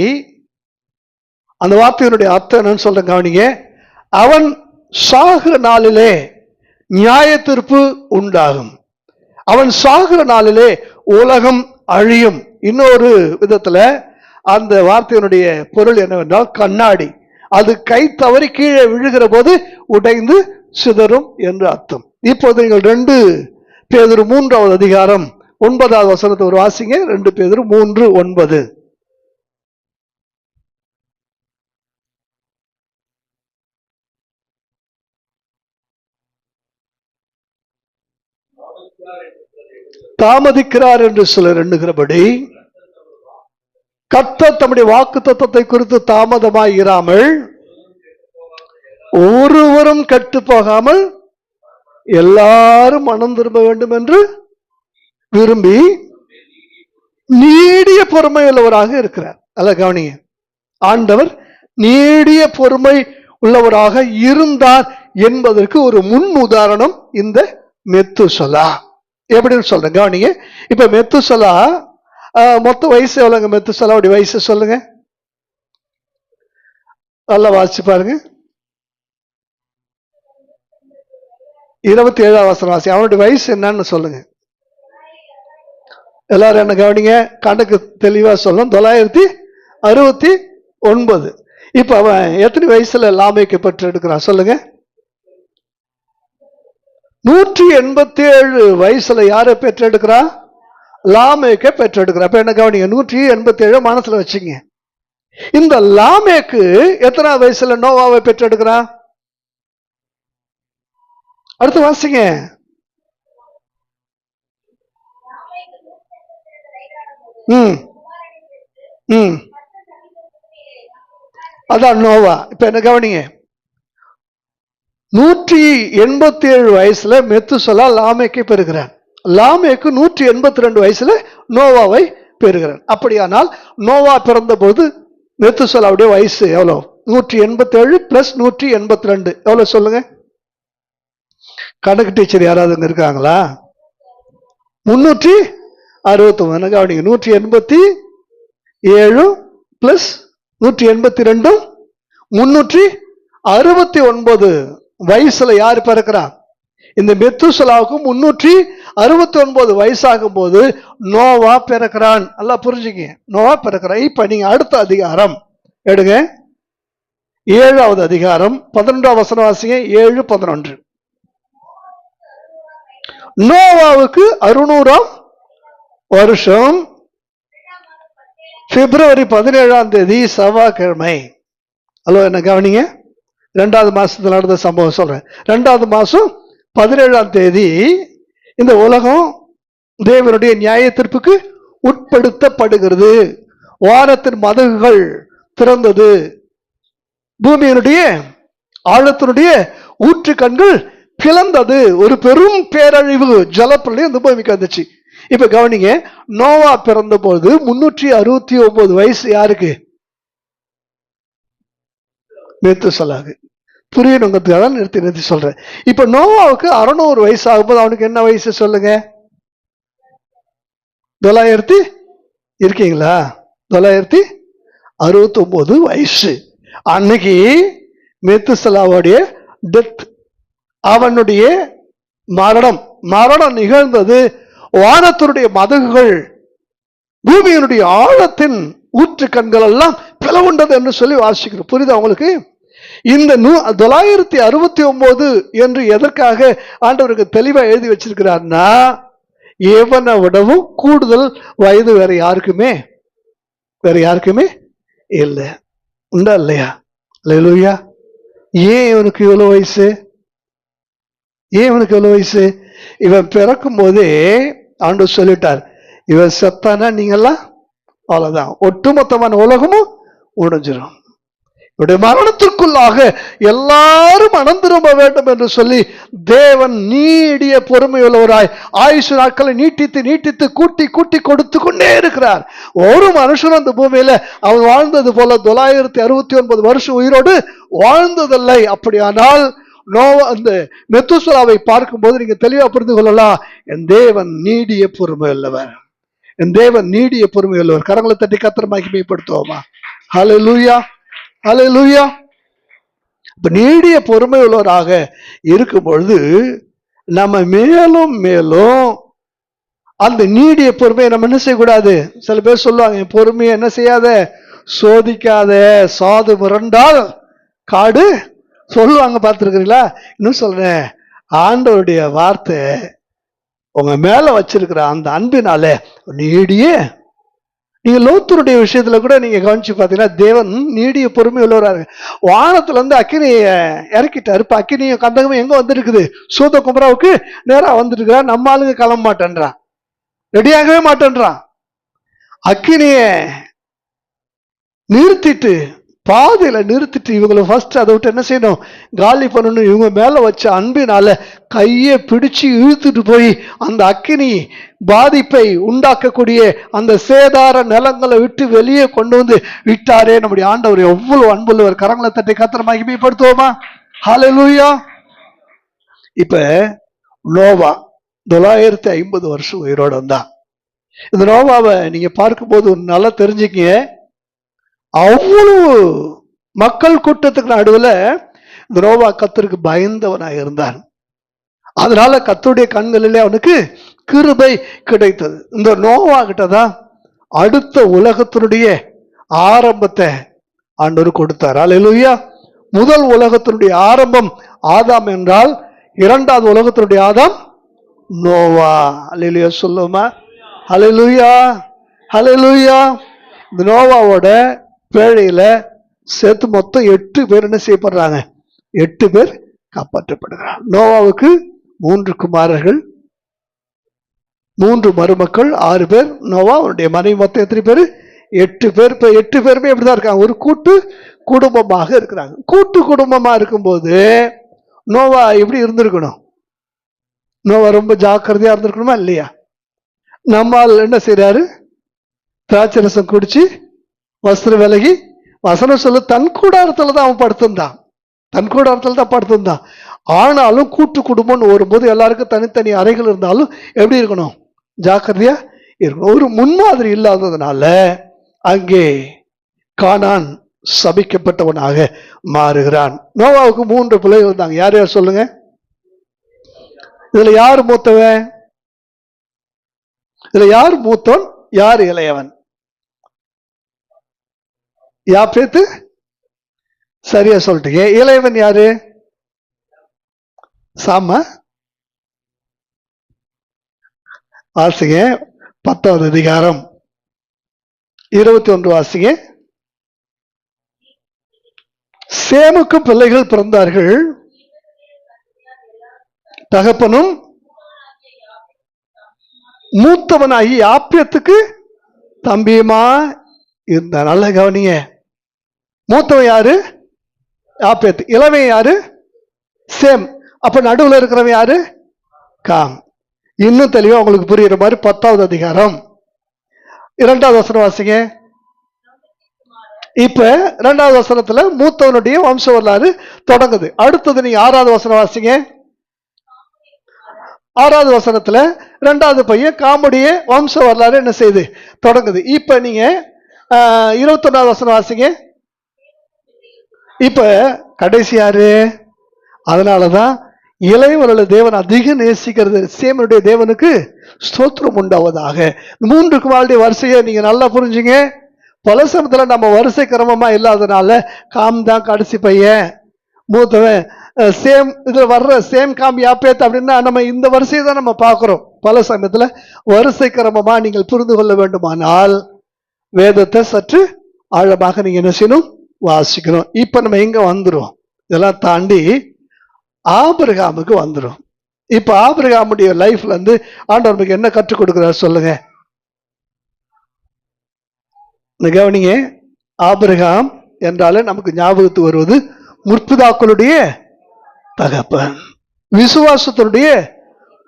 அந்த வார்த்தையினுடைய அர்த்தம் என்னன்னு சொல்றேன் கவனிங்க. அவன் சாகிற நாளிலே நியாய தீர்ப்பு உண்டாகும், அவன் சாகிற நாளிலே உலகம் அழியும். இன்னொரு விதத்துல அந்த வார்த்தையினுடைய பொருள் என்னவென்றால் கண்ணாடி, அது கை தவறி கீழே விழுகிற போது உடைந்து சிதறும் என்று அர்த்தம். இப்போது நீங்கள் 2 பேதுரு 3வது அதிகாரம் 9வது வசனத்தை ஒரு வாசிங்க. 2 பேதுரு 3:9. தாமதிக்கிறார் என்று சிலர் எண்ணுகிறபடி கர்த்தர் தம்முடைய வாக்கு தத்தத்தை குறித்து தாமதமாய் இராமல் ஒருவரும் கெட்டு போகாமல் எல்லாரும் மனம் திரும்ப வேண்டும் என்று விரும்பி நீடிய பொறுமை உள்ளவராக இருக்கிறார். அல்ல கவனிங்க, ஆண்டவர் நீடிய பொறுமை உள்ளவராக இருந்தார் என்பதற்கு ஒரு முன் உதாரணம் இந்த மெத்துசலா. எப்படின்னு சொல்றேன் கவனிங்க. இப்ப மெத்துசலா மொத்த வயசு எவ்வளவுங்க? மெத்துசலாவுடைய வயசு சொல்லுங்க, நல்லா வாசிச்சு பாருங்க. 27ஆம் வசனம் வாசி. அவனுடைய வயசு என்னன்னு சொல்லுங்க. எல்லாரும் என்ன கவனிங்க, கணக்கு தெளிவா சொல்லும். 969. இப்ப அவன் எத்தனை வயசுல லாமேக்கை பெற்றெடுக்கிறான் சொல்லுங்க? 187 வயசுல யாரை பெற்றெடுக்கிறான்? லாமேக்கை பெற்றெடுக்கிறான். அப்ப என்ன கவனிங்க, 187 மனசுல வச்சுங்க. இந்த லாமேக்கு எத்தனை வயசுல நோவாவை பெற்றெடுக்கிறான்? அடுத்து வாசிங்க. அதான் நோவா. இப்ப என்ன கவனிங்க, 187 வயசுல மெத்துசலா லாமேக்கை பெறுகிறான். லாமேக்கு 182 வயசுல நோவாவை பெறுகிறான். அப்படியானால் நோவா பிறந்த போது மெத்துசலாவுடைய வயசு எவ்வளவு? 187 பிளஸ் 182 எவ்வளவு சொல்லுங்க? கணக்கு டீச்சர் யாராவது இருக்காங்களா? 369. கவனிங்க, 187 பிளஸ் 182 369 வயசுல யாரு பிறக்கிறா? இந்த மெத்துசலாவுக்கு 369 வயசாகும் போது நோவா பிறக்கிறான். நல்லா புரிஞ்சுங்க, நோவா பிறக்கிறான். இப்ப நீங்க அடுத்த அதிகாரம் எடுங்க, 7வது அதிகாரம் 11ஆம் வசனம் வாசிங்க. 7:11. நோவாவுக்கு 600ஆம் வருஷம் பிப்ரவரி 17ஆம் தேதி செவ்வாய்க்கிழமை. ஹலோ, என்ன கவனிங்க, 2வது மாசத்துல நடந்த சம்பவம் சொல்றேன். 2வது மாசம் 17ஆம் தேதி இந்த உலகம் தேவனுடைய நியாய தீர்ப்புக்கு உட்படுத்தப்படுகிறது. வானத்தின் மதகுகள் திறந்தது, பூமியினுடைய ஆழத்தினுடைய ஊற்று கண்கள் பிளந்தது, ஒரு பெரும் பேரழிவு ஜலப்பிரளயம் இந்த பூமிக்கு வந்துச்சு. இப்ப கவனிங்க, நோவா பிறந்த போது 369 வயசு யாருக்கு? மெத்துசலாகு. புரியணுங்கிறதுக்காக நிறுத்தி சொல்றேன். இப்ப நோவாவுக்கு 600 வயசு ஆகும்போது அவனுக்கு என்ன வயசு சொல்லுங்க? 900 இருக்கீங்களா? 969 வயசு. அன்னைக்கு மெத்துசலாவுடைய டெத், அவனுடைய மரணம் நிகழ்ந்தது. வானத்தினுடைய மதகுகள், பூமியினுடைய ஆழத்தின் ஊற்று கண்கள் எல்லாம் பிளவுண்டது என்று சொல்லி வாசிக்கிறோம். புரியுதா உங்களுக்கு? இந்த 969 என்று எதற்காக ஆண்டவருக்கு தெளிவா எழுதி வச்சிருக்கிறார்னா, எவனை விடவும் கூடுதல் வயது வேற யாருக்குமே இல்லை. உண்டா இல்லையா? அல்லேலூயா. ஏன் இவனுக்கு இவ்வளவு வயசு? இவன் பிறக்கும் போதே ஆண்டவர் சொல்லிட்டார், இவன் செத்தானா நீங்கெல்லாம் அவ்வளவுதான், ஒட்டுமொத்தமான உலகமும் முடிஞ்சிடும். இவருடைய மரணத்திற்குள்ளாக எல்லாரும் மனம் திரும்ப வேண்டும் என்று சொல்லி தேவன் நீடிய பொறுமை உள்ளவராய் ஆயுசு நாட்களை நீட்டித்து கூட்டி கொடுத்து கொண்டே இருக்கிறார். ஒரு மனுஷனும் அந்த பூமியில அவன் வாழ்ந்தது போல 969 வருஷம் உயிரோடு வாழ்ந்ததில்லை. அப்படியானால் நோவா அந்த மெத்துசலாவை பார்க்கும்போது நீங்க தெளிவா புரிந்து கொள்ளலாம், என் தேவன் நீடிய பொறுமை உள்ளவர், என் தேவன் நீடிய பொறுமை உள்ளவர். கரங்களை தட்டி கர்த்தரை மகிமைப்படுத்துவோமா? ஹல்லேலூயா, ஹல்லேலூயா. இப்ப நீடிய பொறுமை உள்ளவராக இருக்கும் பொழுது நம்ம மேலும் மேலும் அந்த நீடிய பொறுமையை நம்ம என்ன செய்யக்கூடாது? சில பேர் சொல்லுவாங்க, பொறுமையை என்ன செய்யாத, சோதிக்காத, சாது முரண்டால் காடு சொல்லுவாங்க, பார்த்துருக்கிறீங்களா? இன்னும் சொல்றேன், ஆண்டவருடைய வார்த்தை உங்க மேல வச்சிருக்கிற அந்த அன்பினால நீடிய, நீங்க லோத்தருடைய விஷயத்துல கூட நீங்க கவனிச்சு பாத்தீங்கன்னா தேவன் நீடிய பொறுமை உள்ளவராக. வானத்துல இருந்து அக்கினியை இறக்கிட்டாரு. இப்ப அக்கினியும் கந்தகமும் எங்க வந்துருக்குது? சூத குமராவுக்கு நேரா வந்துருக்கிறா. நம்ம ஆளுங்க கிளம்ப மாட்டேன்றான், ரெடியாகவே மாட்டேன்றான். அக்கினிய நிறுத்திட்டு, பாதையில நிறுத்திட்டு, இவங்களை ஃபர்ஸ்ட் அதை விட்டு என்ன செய்யணும்? காலி பண்ணணும். இவங்க மேல வச்ச அன்பினால கையை பிடிச்சு இழுத்துட்டு போய் அந்த அக்கினி பாதிப்பை உண்டாக்கக்கூடிய அந்த சேதார நிலங்களை விட்டு வெளியே கொண்டு வந்து விட்டாரே நம்முடைய ஆண்டவர். எவ்வளவு அன்புள்ளவர்! கரங்களை தட்டி கர்த்தரை மகிமைப்படுத்துவோமா? ஹல்லேலூயா. இப்ப நோவா 950 வருஷம் உயிரோடு வந்தான். இந்த நோவாவை நீங்க பார்க்கும்போது நல்லா தெரிஞ்சுக்கங்க, அவ்வளவு மக்கள் கூட்டத்துக்கு நடுவுல இந்த நோவா கர்த்தருக்கு பயந்தவனாக இருந்தான். அதனால கர்த்தருடைய கண்களிலே அவனுக்கு கிருபை கிடைத்தது. இந்த நோவா கிட்டதான் அடுத்த உலகத்தினுடைய ஆரம்பத்தை ஆண்டவர் கொடுத்தார். அல்லேலூயா. முதல் உலகத்தினுடைய ஆரம்பம் ஆதாம் என்றால் இரண்டாவது உலகத்தினுடைய ஆதாம் நோவா. அல்லேலூயா சொல்லுமா? அல்லேலூயா, அல்லேலூயா. இந்த நோவாவோட பேழையில சேர்த்து மொத்தம் 8 பேர் என்ன செய்யப்படுறாங்க? 8 பேர் காப்பாற்றப்படுகிறார். நோவாவுக்கு 3 குமாரர்கள், 3 மருமக்கள், 6 பேர். நோவா அவருடைய மனைவி மொத்தம் எத்தனை பேர்? 8 பேர். இப்ப 8 பேருமே எப்படிதான் இருக்காங்க? ஒரு கூட்டு குடும்பமாக இருக்கிறாங்க. கூட்டு குடும்பமா இருக்கும்போது நோவா எப்படி இருந்திருக்கணும்? நோவா ரொம்ப ஜாக்கிரதையா இருந்திருக்கணுமா இல்லையா? நம்மால் என்ன செய்யறாரு? திராட்சை ரசம் குடிச்சு வஸ்திரம் விலகி, வசனம் சொல்ல தன் கூடாரத்துல தான் அவன் படுத்திருந்தான். தன் கூடாரத்துல தான் படுத்திருந்தான். ஆனாலும் கூட்டு குடும்பம்னு வரும்போது எல்லாருக்கும் தனித்தனி அறைகள் இருந்தாலும் எப்படி இருக்கணும்? ஜாக்கிரதையா இருக்கணும். ஒரு முன்மாதிரி இல்லாததுனால அங்கே கானான் சபிக்கப்பட்டவனாக மாறுகிறான். நோவாவுக்கு 3 பிள்ளைகள் இருந்தாங்க. யார் யார் சொல்லுங்க? இதுல யார் மூத்தவன்? இதுல யார் மூத்தவன், யார் இளையவன்? யாப்பேத்து. சரியா சொல்லிட்டீங்க. இளையவன் யாரு? சாமா. வாசிங்க 10வது அதிகாரம் 21 வாசிங்க. சேமுக்கு பிள்ளைகள் பிறந்தார்கள், தகப்பனும் மூத்தவனாகி யாப்பேத்துக்கு தம்பியுமா இருந்த. நல்ல கவனிங்க. மூத்தவன் யாரு? யாப்பேத்து. இளவன் யாரு? சேம். அப்ப நடுவில் இருக்கிறவன் யாரு? காம். இன்னும் தெளிவா உங்களுக்கு புரியுற மாதிரி 10வது அதிகாரம் 2வது வசனம் வாசிங்க. இப்ப 2வது வசனத்துல மூத்தவனுடைய வம்ச வரலாறு தொடங்குது. அடுத்தது நீங்க 6வது வசனம் வாசிங்க. 6வது வசனத்துல 2வது பையன் காமுடைய வம்ச வரலாறு என்ன செய்யுது? தொடங்குது. இப்ப நீங்க 21வது வசனம் வாசிங்க. இப்ப கடைசி யாரு? அதனாலதான் இளையவர்களை தேவன் அதிக நேசிக்கிறது. சேமனுடைய தேவனுக்கு ஸ்தோத்திரம் உண்டாவதாக. 3 குமாரனுடைய வரிசையை நீங்க நல்லா புரிஞ்சுங்க. பல சமயத்துல நம்ம வரிசை கிரமமா இல்லாதனால காம் தான் கடைசி பையன், மூத்தவன் சேம். இதுல வர்ற சேம் காம் யாப்பேத் அப்படின்னா நம்ம இந்த வரிசையை தான் நம்ம பார்க்கிறோம். பல சமயத்துல வரிசை கிரமமா நீங்கள் புரிந்து கொள்ள வேண்டுமானால் வேதத்தை சற்று ஆழமாக நீங்க என்ன செய்யணும்? வாசிக்கணும். இப்ப நம்ம எங்க வந்துரும்? இதெல்லாம் தாண்டி ஆபிரகாமுக்கு வந்துரும். இப்ப ஆபிரகாமுடைய லைஃப்ல இருந்து ஆண்டவர் நமக்கு என்ன கற்றுக் கொடுக்கிறார் சொல்லுங்க. கவனிங்க. ஆபிரகாம் என்றாலே நமக்கு ஞாபகத்துக்கு வருவது முற்பிதாக்களுடைய தகப்பன், விசுவாசத்தினுடைய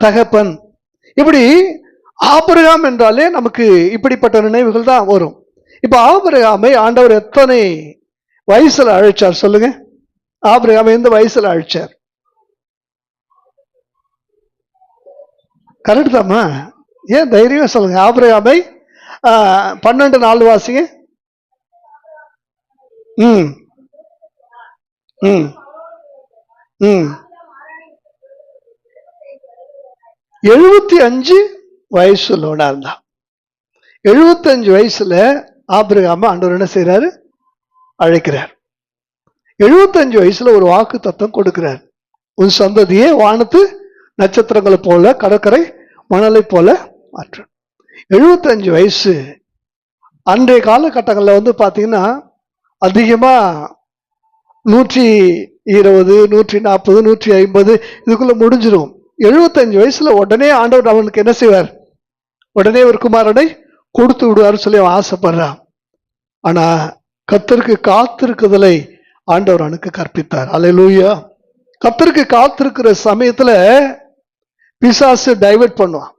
தகப்பன். இப்படி ஆபிரகாம் என்றாலே நமக்கு இப்படிப்பட்ட நினைவுகள் தான் வரும். இப்ப ஆபிரகாமை ஆண்டவர் எத்தனை வயசுல அழைச்சார் சொல்லுங்க? ஆபிரகாமை எந்த வயசுல அழைச்சார்? கரெக்ட் தாமா? ஏன் தைரியமா சொல்லுங்க. ஆபிரகாமை 12:4 வாசிங்க. 75 வயசுலோனா இருந்தா. 75 வயசுல ஆபிரகாம ஆண்டவர் என்ன செய்யறாரு? அழைக்கிறார். 75 வயசுல ஒரு வாக்கு தத்தம் கொடுக்கிறார். உன் சந்ததியே வானத்து நட்சத்திரங்களை போல கடற்கரை மணலை போல மாற்று. 75 வயசு அன்றைய காலகட்டங்களில் பாத்தீங்கன்னா அதிகமா 120, 140, 150 இதுக்குள்ள முடிஞ்சிடும். 75 வயசுல உடனே ஆண்டவர் அவனுக்கு என்ன செய்வார்? உடனே ஒரு குமாரனை கொடுத்து விடுவார் சொல்லி அவன் ஆசைப்படுறான். ஆனா கர்த்தருக்கு காத்திருக்குதலை ஆண்டவர் அவனுக்கு கற்பித்தார். அல்லேலூயா. கர்த்தருக்கு காத்திருக்கிற சமயத்துல பிசாசு டைவர்ட் பண்ணுவான்.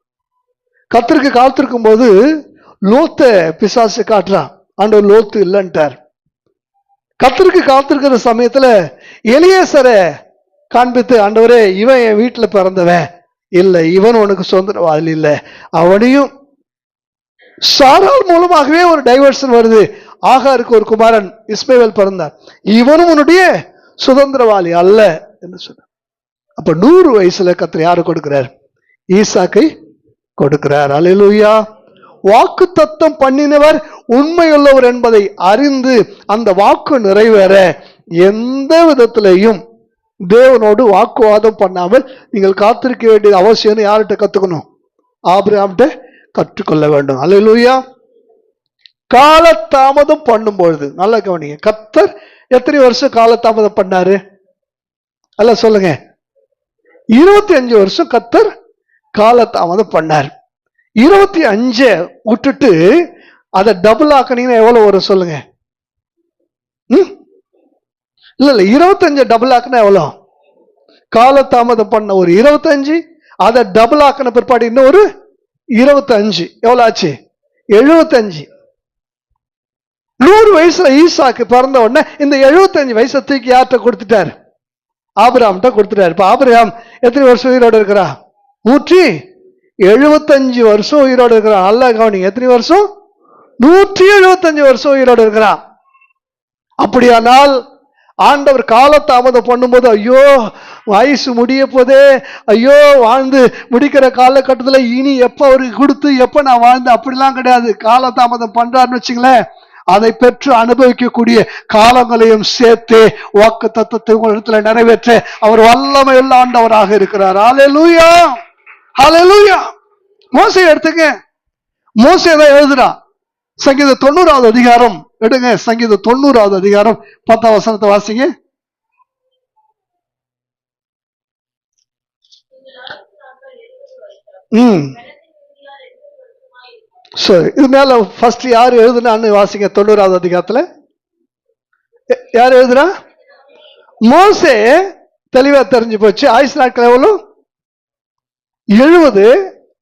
கர்த்தருக்கு காத்திருக்கும் போது லோத்த பிசாசு காட்டுறான். ஆண்டவர் லோத்து இல்லைன்ட்டார். கர்த்தருக்கு காத்திருக்கிற சமயத்துல எலியேசரை காண்பித்து, ஆண்டவரே இவன் என் வீட்டுல பிறந்தவன் இல்லை, இவன் உனக்கு சுதந்திரவாதி இல்லை, அவனையும் சாரால் மூலமாகவே ஒரு டைவர்ஷன் வருது. ஆகாருக்கு ஒரு குமாரன் இஸ்மவேல் பிறந்தார், இவனும் உன்னுடைய சுதந்திரவாளி அல்ல என்று சொன்னார். அப்ப 100 வயசுல கர்த்தர் யாரு கொடுக்கிறார்? ஈசாக்கை கொடுக்கிறார். அல்லேலூயா. வாக்கு தத்தம் பண்ணினவர் உண்மையுள்ளவர் என்பதை அறிந்து அந்த வாக்கு நிறைவேற எந்த விதத்திலையும் தேவனோடு வாக்குவாதம் பண்ணாமல் நீங்கள் காத்திருக்க வேண்டிய அவசியம் யார்கிட்ட கத்துக்கணும்? ஆபிரகாம்கிட்ட கற்றுக்கொள்ள வேண்டும். அல்லேலூயா. காலதாமதம் பண்ணும் பொழுது நல்லா கவனிங்க, கர்த்தர் எத்தனை வருஷம் காலதாமதம் பண்ணாரு? அல்ல சொல்லுங்க. 25 வருஷம் கர்த்தர் காலதாமதம் பண்ணார். 25 விட்டுட்டு அதை டபுள் ஆக்கினீங்கன்னா எவ்வளவு வரும் சொல்லுங்க? இல்ல 25 டபுள் ஆக்கினா எவ்வளவு? காலதாமதம் பண்ண ஒரு 25, அதை டபுள் ஆக்கின பிற்பாடு இன்னும் ஒரு 25, எவ்வளவு ஆச்சு? 75. 100 வயசுல ஈசாக்கு பிறந்த உடனே இந்த 75 வயசை தூக்கி யார்கிட்ட கொடுத்துட்டாரு? ஆபிரகாம்கிட்ட கொடுத்துட்டாரு. இப்ப ஆபிரகாம் எத்தனை வருஷம் உயிரோடு இருக்கிறா? 175 வருஷம் உயிரோடு இருக்கிறா. நல்லா கவனிங்க, எத்தனை வருஷம்? 175 வருஷம் உயிரோடு இருக்கிறான். அப்படியானால் ஆண்டவர் காலதாமதம் பண்ணும்போது ஐயோ வயசு முடிய போதே, ஐயோ வாழ்ந்து முடிக்கிற காலகட்டத்தில் இனி எப்ப அவருக்கு கொடுத்து எப்ப நான் வாழ்ந்து, அப்படிலாம் கிடையாது. காலதாமதம் பண்றாருன்னு வச்சுங்களேன், அதை பெற்று அனுபவிக்கக்கூடிய காலங்களையும் சேர்த்து வாக்கு தத்தத்தை உங்களிடத்துல நிறைவேற்ற அவர் வல்லமை உள்ள ஆண்டவராக இருக்கிறார். ஹல்லேலூயா, ஹல்லேலூயா. மோசே எடுத்துங்க, மோசே தான் எழுதுறான். சங்கீதம் 90வது அதிகாரம் எடுங்க. சங்கீதம் 90வது அதிகாரம் 10ஆம் வசனத்தை வாசிங்க. சரி, இது மேல ஃபர்ஸ்ட் யார் எழுதுனான்னு வாசிங்க. 90வது அதிகாரத்துல யார் எழுதுனா? மோசே. தெளிவா தெரிஞ்சு போச்சு. ஆயுசு நாட்கள் எவ்வளவு? 70.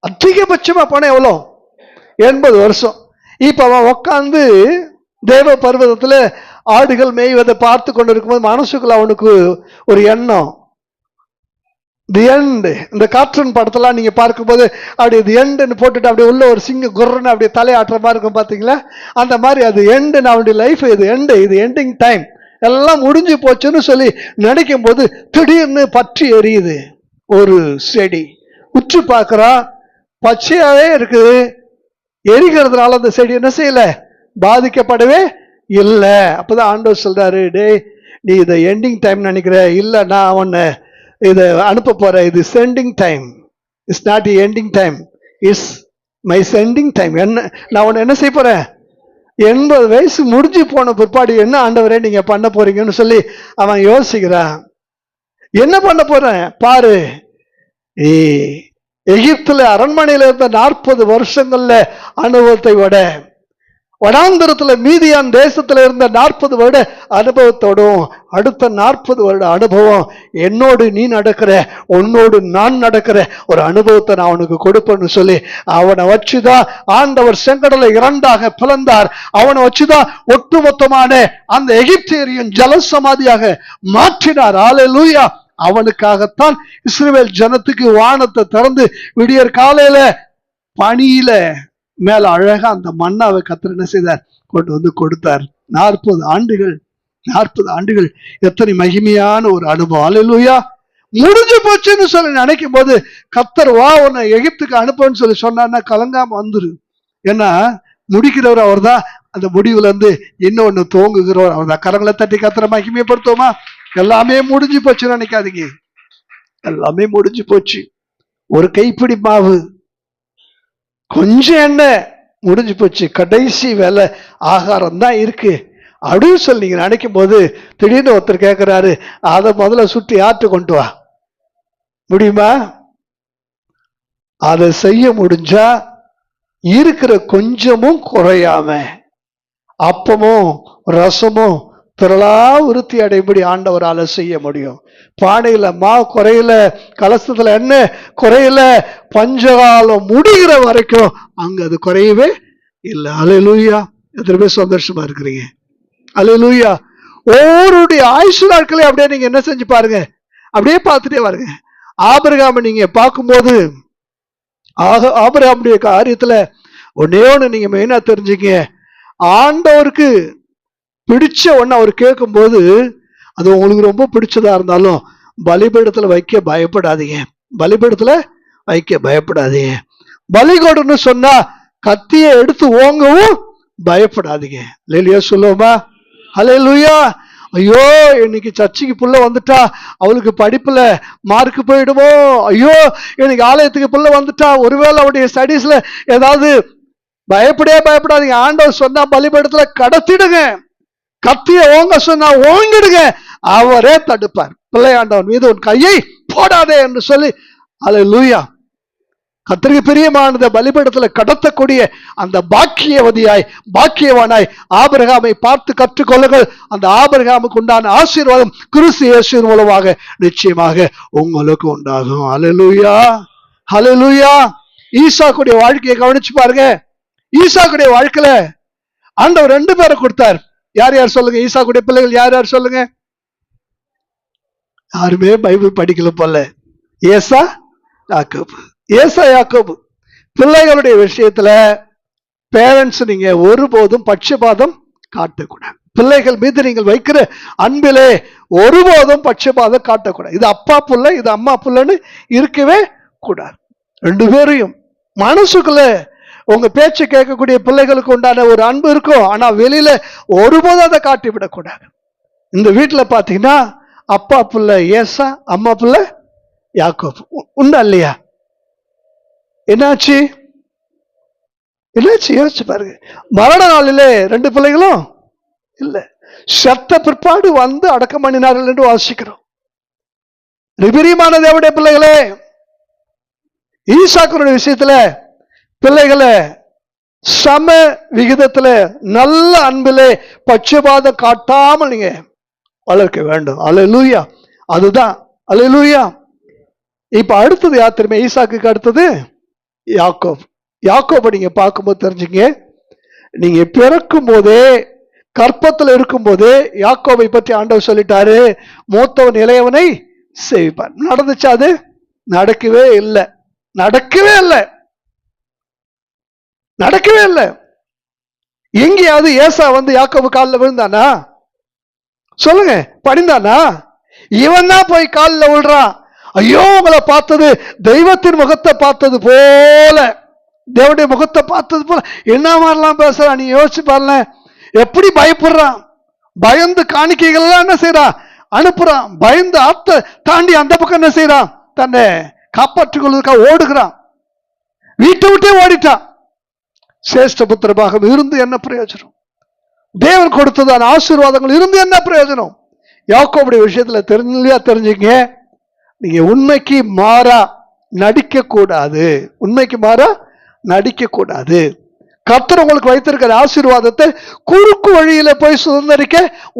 அதிகபட்சமா போன எவ்வளவு? 80 வருஷம். இப்ப அவன் உட்காந்து தேவ பர்வதத்துல ஆடுகள் மேய்வதை பார்த்து கொண்டு இருக்கும்போது மனசுக்குள்ள அவனுக்கு ஒரு எண்ணம், தி எண்ட். இந்த கார்ட்டூன் படத்தெல்லாம் நீங்க பார்க்கும்போது அப்படி தி எண்டுன்னு போட்டுட்டு அப்படியே உள்ள ஒரு சிங்க குர்ரன்னு அப்படியே தலையாட்டுற மாதிரி இருக்கும் பாத்தீங்களா? அந்த மாதிரி அது எண்டு, அவனுடைய லைஃப் இது எண்டு, இது எண்டிங் டைம், எல்லாம் முடிஞ்சு போச்சுன்னு சொல்லி நினைக்கும் போது திடீர்னு பற்றி எரியுது ஒரு செடி. உற்று பார்க்கிறா, பச்சையாவே இருக்குது. எரிக்கிறதுனால அந்த செடி என்ன செய்யல? பாதிக்கப்படவே இல்லை. அப்பதான் ஆண்டவர் சொல்றாரு, டே நீ இதை எண்டிங் டைம் நினைக்கிற, இல்ல நான் அவனை இதை அனுப்ப போறேன். இது sending time, it's not ending time, it's my sending time. என்ன நான் உன்னை என்ன செய்ய போறேன்? 80 வயசு முடிஞ்சு போன பிற்பாடு என்ன ஆண்டவரே நீங்க பண்ண போறீங்கன்னு சொல்லி அவன் யோசிக்கிறான். என்ன பண்ண போறேன் பாரு, எகிப்துல அரண்மனையில இருந்த 40 வருஷங்கள்ல அனுபவத்தை விட, வனாந்தரத்துல மீதியான் தேசத்துல இருந்த 40 வருட அனுபவத்தோடும் அடுத்த 40 வருட அனுபவம் என்னோடு நீ நடக்கிற, உன்னோடு நான் நடக்கிற ஒரு அனுபவத்தை நான் அவனுக்கு கொடுப்பேன்னு சொல்லி அவனை வச்சுதான் ஆண்டவர் செங்கடலை 2ஆக பிளந்தார். அவனை வச்சுதான் ஒட்டுமொத்தமான அந்த எகிப்தியரையும் ஜலசமாதியாக மாற்றினார். ஹல்லேலூயா. அவனுக்காகத்தான் இஸ்ரவேல் ஜனத்துக்கு வானத்தை திறந்து விடியற் காலையில பனியில மேல அழகா அந்த மன்னாவை கர்த்தர் என்ன செய்தார்? கொண்டு வந்து கொடுத்தார். 40 ஆண்டுகள், 40 ஆண்டுகள் எத்தனை மகிமையான ஒரு அனுபவம். அல்லேலூயா. முடிஞ்சு போச்சுன்னு சொல்லி நினைக்கும் போது கர்த்தர் வா உன்னை எகிப்துக்கு அனுப்புன்னு சொல்லி சொன்னார்னா கலங்காம வந்துரு. ஏன்னா முடிக்கிறவர் அவர் தான், அந்த முடிவுல இருந்து இன்னொன்னு தோங்குகிறவர் அவர் தான். கரங்களை தட்டி கர்த்தரை மகிமைப்படுத்துவோமா? எல்லாமே முடிஞ்சு போச்சு நினைக்காதீங்க, எல்லாமே முடிஞ்சு போச்சு. ஒரு கைப்பிடி மாவு, கொஞ்சம் எண்ணெய், முடிஞ்சு போச்சு. கடைசி வேலை ஆகாரம் தான் இருக்கு அப்படின்னு சொல்லி நீங்க நினைக்கும் போது திடீர்னு ஒருத்தர் கேட்கிறாரு, அதை முதல்ல சுற்றி ஆட்டு கொண்டு வா. முடியுமா? அதை செய்ய முடிஞ்சா இருக்கிற கொஞ்சமும் குறையாம அப்பமும் ரசமும் திரளா விருத்தி அடைபடி ஆண்டவரால செய்ய முடியும். பானையில மாவு குறையில, கலசத்துல என்ன குறையில, பஞ்சகாலம் முடிகிற வரைக்கும் அங்க அது குறையவே இல்லை. அல்லேலூயா. எத்தனை பேர் சந்தோஷமா இருக்கிறீங்க? அல்லேலூயா. ஒவ்வொருடைய ஆயுசு நாட்களே அப்படியே நீங்க என்ன செஞ்சு பாருங்க, அப்படியே பார்த்துட்டே பாருங்க. ஆபிரகாமை நீங்க பார்க்கும்போது ஆபிரகாமுடைய காரியத்துல ஒன்னே ஒண்ணு நீங்க மெயினா தெரிஞ்சுக்க, ஆண்டவருக்கு பிடிச்ச ஒண்ணு அவர் கேட்கும் போது அது உங்களுக்கு ரொம்ப பிடிச்சதா இருந்தாலும் பலிபீடத்துல வைக்க பயப்படாதீங்க, பலிபீடத்துல வைக்க பயப்படாதீங்க. பலி கொடுன்னு சொன்னா கத்தியை எடுத்து ஓங்கவும் பயப்படாதீங்க. இல்லையா சொல்லுவோமா? ஹல்லேலூயா. ஐயோ இன்னைக்கு சர்ச்சுக்கு புள்ள வந்துட்டா அவளுக்கு படிப்புல மார்க் போயிடுமோ, ஐயோ இன்னைக்கு ஆலயத்துக்கு புள்ள வந்துட்டா ஒருவேளை அவருடைய ஸ்டடீஸ்ல ஏதாவது, பயப்படாதீங்க. ஆண்டவர் சொன்னா பலிபீடத்துல கடத்திடுங்க, கத்திய ஓங்க சொன்னா ஓங்கிடுங்க, அவரே தடுப்பார். பிள்ளையாண்டவன் மீது உன் கையை போடாதே என்று சொல்லி, ஹல்லேலூயா. கர்த்தருக்கு பிரியமானத பலிபீடத்துல கடத்தக்கூடிய அந்த பாக்கியவானாய் ஆபிரகாமை பார்த்து கற்றுக்கொள்ளுங்கள். அந்த ஆபிரகாமுக்கு உண்டான ஆசீர்வாதம் கிறிஸ்து இயேசுவின் மூலமாக நிச்சயமாக உங்களுக்கு உண்டாகும். ஹல்லேலூயா, ஹல்லேலூயா. ஈசாக்குடைய வாழ்க்கையை கவனிச்சு பாருங்க. ஈசாக்குடைய வாழ்க்கையில ஆண்டவர் 2 பேரை கொடுத்தார். யார் யார் சொல்லுங்க? ஈசாக்குடைய பிள்ளைகள் யார் யார் சொல்லுங்க? யாருமே பைபிள் படிக்கல போல. ஏசா, யாக்கோபு. ஏசா, யாக்கோபு பிள்ளைகளுடைய விஷயத்துல பேரண்ட்ஸ் நீங்க ஒருபோதும் பட்சபாதம் காட்டக்கூடாது. பிள்ளைகள் மீது நீங்கள் வைக்கிற அன்பிலே ஒருபோதும் பட்சபாதம் காட்டக்கூடாது. இது அப்பா புள்ள, இது அம்மா புள்ளன்னு இருக்கவே கூடாது. 2 பேரையும் மனசுக்குள்ள உங்க பேச்சு கேட்கக்கூடிய பிள்ளைகளுக்கு உண்டான ஒரு அன்பு இருக்கும். ஆனா வெளியில ஒருபோதும் அதை காட்டி விடக்கூடாது. இந்த வீட்டுல பாத்தீங்கன்னா அப்பா புள்ள ஏசா, அம்மா புள்ள யாக்கோபு. உண்டா இல்லையா? என்னாச்சு யோசிச்சு பாருங்க. மரண நாளிலே 2 பிள்ளைகளும் இல்ல, செத்த பிற்பாடு வந்து அடக்கம் பண்ணினார்கள் என்று வாசிக்கிறோம். விபரீமான தேவனுடைய பிள்ளைகளே, ஈசாக்குடைய விஷயத்துல பிள்ளைகளை சம விகிதத்துல நல்ல அன்பிலே பட்சபாதம் காட்டாமல் நீங்க வளர்க்க வேண்டும். அல்லேலூயா. அதுதான் அல்லேலூயா. இப்ப அடுத்தது யார் தெரியுமா? ஈசாக்குக்கு அடுத்தது யாக்கோப். யாக்கோபை நீங்க பார்க்கும்போது தெரிஞ்சுங்க, நீங்க பிறக்கும் போதே கற்பத்துல இருக்கும் போதே யாக்கோபை பற்றி ஆண்டவர் சொல்லிட்டாரு, மூத்தவன் இளையவனை சேவிப்பான். நடந்துச்சு? அது நடக்கவே இல்லை, நடக்கவே இல்லை, நடக்கவே இல்லை. எங்கேயாவது ஏசா வந்து யாக்கோபு காலில் விழுந்தானா? சொல்லுங்க, பணிந்தானா? இவன் தான் போய் காலில் விழுறான். ஐயோ உங்களை பார்த்தது தெய்வத்தின் முகத்தை பார்த்தது போல, தேவனுடைய முகத்தை பார்த்தது போல என்ன மாதிரிலாம் பேசுறான். நீ யோசிச்சு பாருல, எப்படி பயப்படுறான். பயந்து காணிக்கைகள் எல்லாம் என்ன செய்யறான்? அனுப்புறான். பயந்து ஆத்த தாண்டி அந்த பக்கம் என்ன செய்யறான்? தன்னை காப்பாற்றிக் கொள்வதற்காக ஓடுகிறான். வீட்டை விட்டே ஓடிட்டான். சேஷ்ட புத்திர பாகம் இருந்து என்ன பிரயோஜனம்? தேவன் கொடுத்ததான ஆசீர்வாதங்கள் இருந்து என்ன பிரயோஜனம்? யாக்கோபுடைய விஷயத்துல தெரிஞ்சுங்க, நீங்க உண்மைக்கு மாறா நடிக்க கூடாது. உண்மைக்கு மாறா நடிக்க கூடாது. கர்த்தர் உங்களுக்கு வைத்திருக்கிற ஆசீர்வாதத்தை குறுக்கு வழியில போய் சுதந்திரிக்க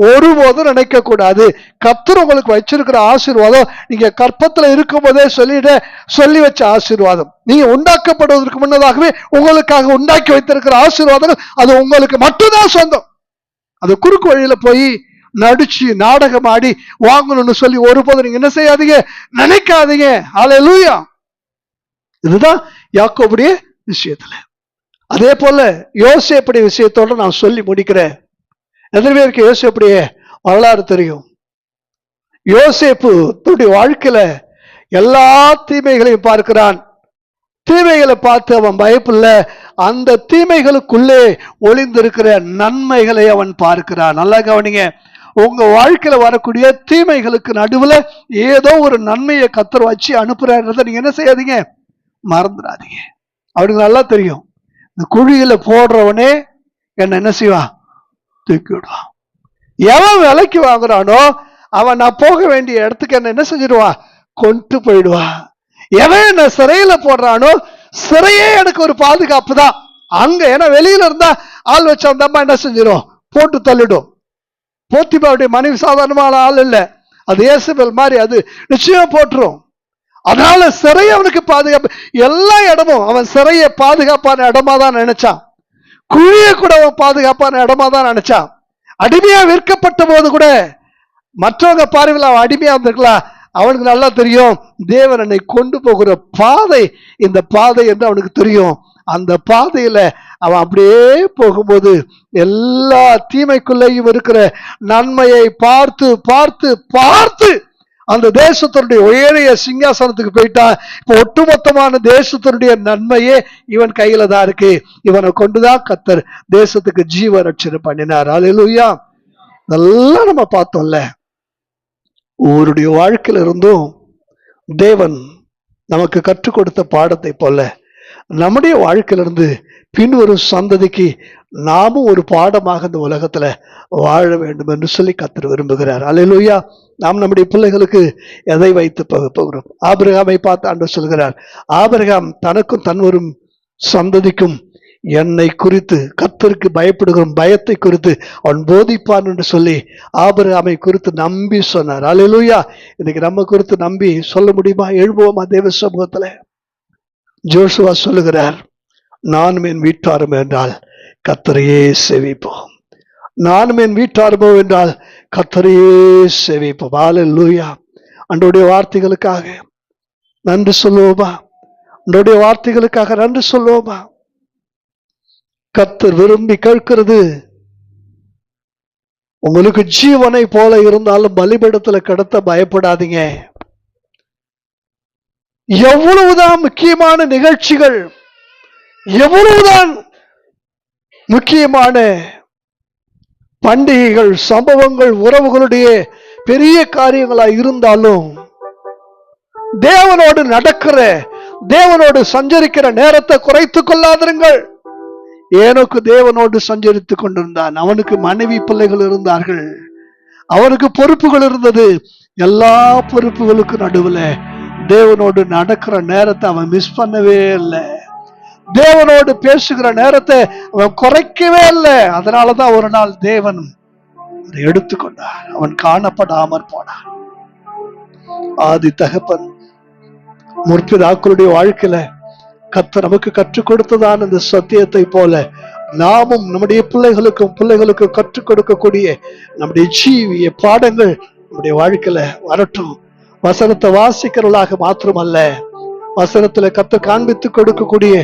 ஒருபோதும் நினைக்க கூடாது. கர்த்தர் உங்களுக்கு வச்சிருக்கிற ஆசீர்வாதம் நீங்க கற்பத்துல இருக்கும் போதே சொல்லி வச்ச ஆசீர்வாதம். நீங்க உண்டாக்கப்படுவதற்கு முன்னதாகவே உங்களுக்காக உண்டாக்கி வைத்திருக்கிற ஆசீர்வாதம் அது உங்களுக்கு மட்டும்தான் சொந்தம். அது குறுக்கு வழியில போய் நடிச்சு நாடகம் ஆடி வாங்கணும்னு சொல்லி ஒருபோதும் நீங்க என்ன செய்யாதீங்க, நினைக்காதீங்க. அல்லேலூயா. இதுதான் யாக்கோபுடைய விஷயத்துல. அதே போல யோசேப்புடைய விஷயத்தோட நான் சொல்லி முடிக்கிறேன். எத்தனை பேருக்கு யோசேப்புடைய வரலாறு தெரியும்? யோசேப்பு தன்னுடைய வாழ்க்கையில எல்லா தீமைகளையும் பார்க்கிறான். தீமைகளை பார்த்து அவன் பயப்படல, அந்த தீமைகளுக்குள்ளே ஒளிந்திருக்கிற நன்மைகளை அவன் பார்க்கிறான். நல்லா கவனிங்க, உங்க வாழ்க்கையில வரக்கூடிய தீமைகளுக்கு நடுவுல ஏதோ ஒரு நன்மையை கர்த்தர் வச்சு அனுப்புறாருன்றத நீங்க என்ன செய்யாதீங்க, மறந்துடாதீங்க. அவனுக்கு நல்லா தெரியும், இந்த குழியில போடுறவனே என்ன செய்வான், தூக்கி விடுவான். எவன் விலைக்கு வாங்குறானோ அவன் நான் போக வேண்டிய இடத்துக்கு என்ன செஞ்சிடுவான், கொண்டு போயிடுவான். எவன் என்ன சிறையில போடுறானோ சிறையே எனக்கு ஒரு பாதுகாப்பு தான் அங்க. ஏன்னா வெளியில இருந்தா ஆள் வச்ச அந்த அம்மா என்ன செஞ்சிடும், போட்டு தள்ளிடும். போத்திபாவுடைய மனைவி சாதாரணமான ஆள் இல்ல, அது இயேசபேல் மாதிரி, அது நிச்சயம் போட்டுரும். அதனால சிறை அவனுக்கு பாதுகாப்பு. எல்லா இடமும் அவன் சிறையை பாதுகாப்பான இடமா தான் நினைச்சான். குழிய கூட அவன் பாதுகாப்பான இடமா தான் நினைச்சான். அடிமையா விற்கப்பட்ட போது கூட மற்றவங்க பார்வையில் அவன் அடிமையா இருந்திருக்கலாம். அவனுக்கு நல்லா தெரியும் தேவன் என்னை கொண்டு போகிற பாதை இந்த பாதை என்று அவனுக்கு தெரியும். அந்த பாதையில அவன் அப்படியே போகும்போது எல்லா தீமைக்குள்ளேயும் இருக்கிற நன்மையை பார்த்து பார்த்து பார்த்து அந்த தேசத்தினுடைய உயரிய சிங்காசனத்துக்கு போயிட்டா, இப்ப ஒட்டுமொத்தமான தேசத்தினுடைய நன்மையே இவன் கையில தான் இருக்கு. இவனை கொண்டுதான் கர்த்தர் தேசத்துக்கு ஜீவ ரட்சணை பண்ணினார். அல்லேலூயா. இதெல்லாம் நம்ம பார்த்தோம்ல. ஒவ்வொருடைய வாழ்க்கையில இருந்தும் தேவன் நமக்கு கற்றுக் கொடுத்த பாடத்தை போல நம்முடைய வாழ்க்கையிலிருந்து பின்வரும் சந்ததிக்கு நாமும் ஒரு பாடமாக இந்த உலகத்துல வாழ வேண்டும் என்று சொல்லி கர்த்தர் விரும்புகிறார். அல்லேலூயா. நாம் நம்முடைய பிள்ளைகளுக்கு எதை வைத்து போகிறோம்? ஆபிரகாமை பார்த்து ஆண்டவர் சொல்கிறார், ஆபிரகாம் தனக்கும் தன் வரும் சந்ததிக்கும் என்னை குறித்து, கர்த்தருக்கு பயப்படுகிற பயத்தை குறித்து அவன் போதிப்பான் என்று சொல்லி ஆபிரகாமை குறித்து நம்பி சொன்னார். அல்லேலூயா. இன்னைக்கு நம்ம குறித்து நம்பி சொல்ல முடியுமா? எழுப்புவோமா தேவ சமூகத்துல? ஜோசுவா சொல்லுகிறார், நானும் என் வீட்டாரும் என்றால் கர்த்தரையே சேவிப்போம். நானும் என் வீட்டாருமோ என்றால் கர்த்தரையே சேவிப்போம். அல்லேலூயா. அன்றைய வார்த்தைகளுக்காக நன்றி சொல்லுவோமா? அன்றைய வார்த்தைகளுக்காக நன்றி சொல்லுவோமா? கர்த்தர் விரும்பி கேட்கிறது, உங்களுக்கு ஜீவனை போல இருந்தாலும் பலிபீடத்துல கிடத்த பயப்படாதீங்க. எவ்வளவுதான் முக்கியமான நிகழ்ச்சிகள், எவ்வளவுதான் முக்கியமான பண்டிகைகள், சம்பவங்கள், உறவுகளுடைய பெரிய காரியங்களா இருந்தாலும் தேவனோடு நடக்கிற, தேவனோடு சஞ்சரிக்கிற நேரத்தை குறைத்துக் கொள்ளாதிருங்கள். ஏனோக்கு தேவனோடு சஞ்சரித்துக் கொண்டிருந்தான். அவனுக்கு மனைவி பிள்ளைகள் இருந்தார்கள், அவனுக்கு பொறுப்புகள் இருந்தது. எல்லா பொறுப்புகளுக்கு நடுவுல தேவனோடு நடக்கிற நேரத்தை அவன் மிஸ் பண்ணவே இல்லை. தேவனோடு பேசுகிற நேரத்தை அவன் குறைக்கவே இல்லை. அதனாலதான் ஒரு நாள் தேவன் அதை எடுத்துக்கொண்டார். அவன் காணப்படாமற் போனான். ஆதி தகப்பன் முற்பிதாக்களுடைய வாழ்க்கையில கர்த்தர் நமக்கு கற்றுக் கொடுத்ததான் இந்த சத்தியத்தை போல நாமும் நம்முடைய பிள்ளைகளுக்கும் கற்றுக் கொடுக்கக்கூடிய நம்முடைய ஜீவிய பாடங்கள் நம்முடைய வாழ்க்கையில வரட்டும். வசனத்தை வாசிக்கிறவர்களாக மாத்திரமல்ல, வசனத்துல கர்த்தர் காண்பித்து கொடுக்கக்கூடிய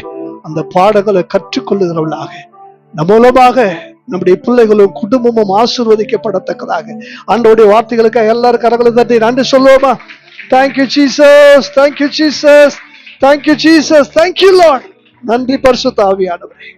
அந்த பாடங்களை கற்றுக்கொள்ளுகிறவர்களாக நம்ம மூலமாக நம்முடைய பிள்ளைகளும் குடும்பமும் ஆசீர்வதிக்கப்படத்தக்கதாக ஆண்டவருடைய வார்த்தைகளுக்காக எல்லாரும் கரங்களை தட்டி நன்றி சொல்லுவோமா? Thank you Jesus, thank you Jesus, thank you Jesus, thank you Lord. நன்றி பரிசுத்த ஆவியானவரே.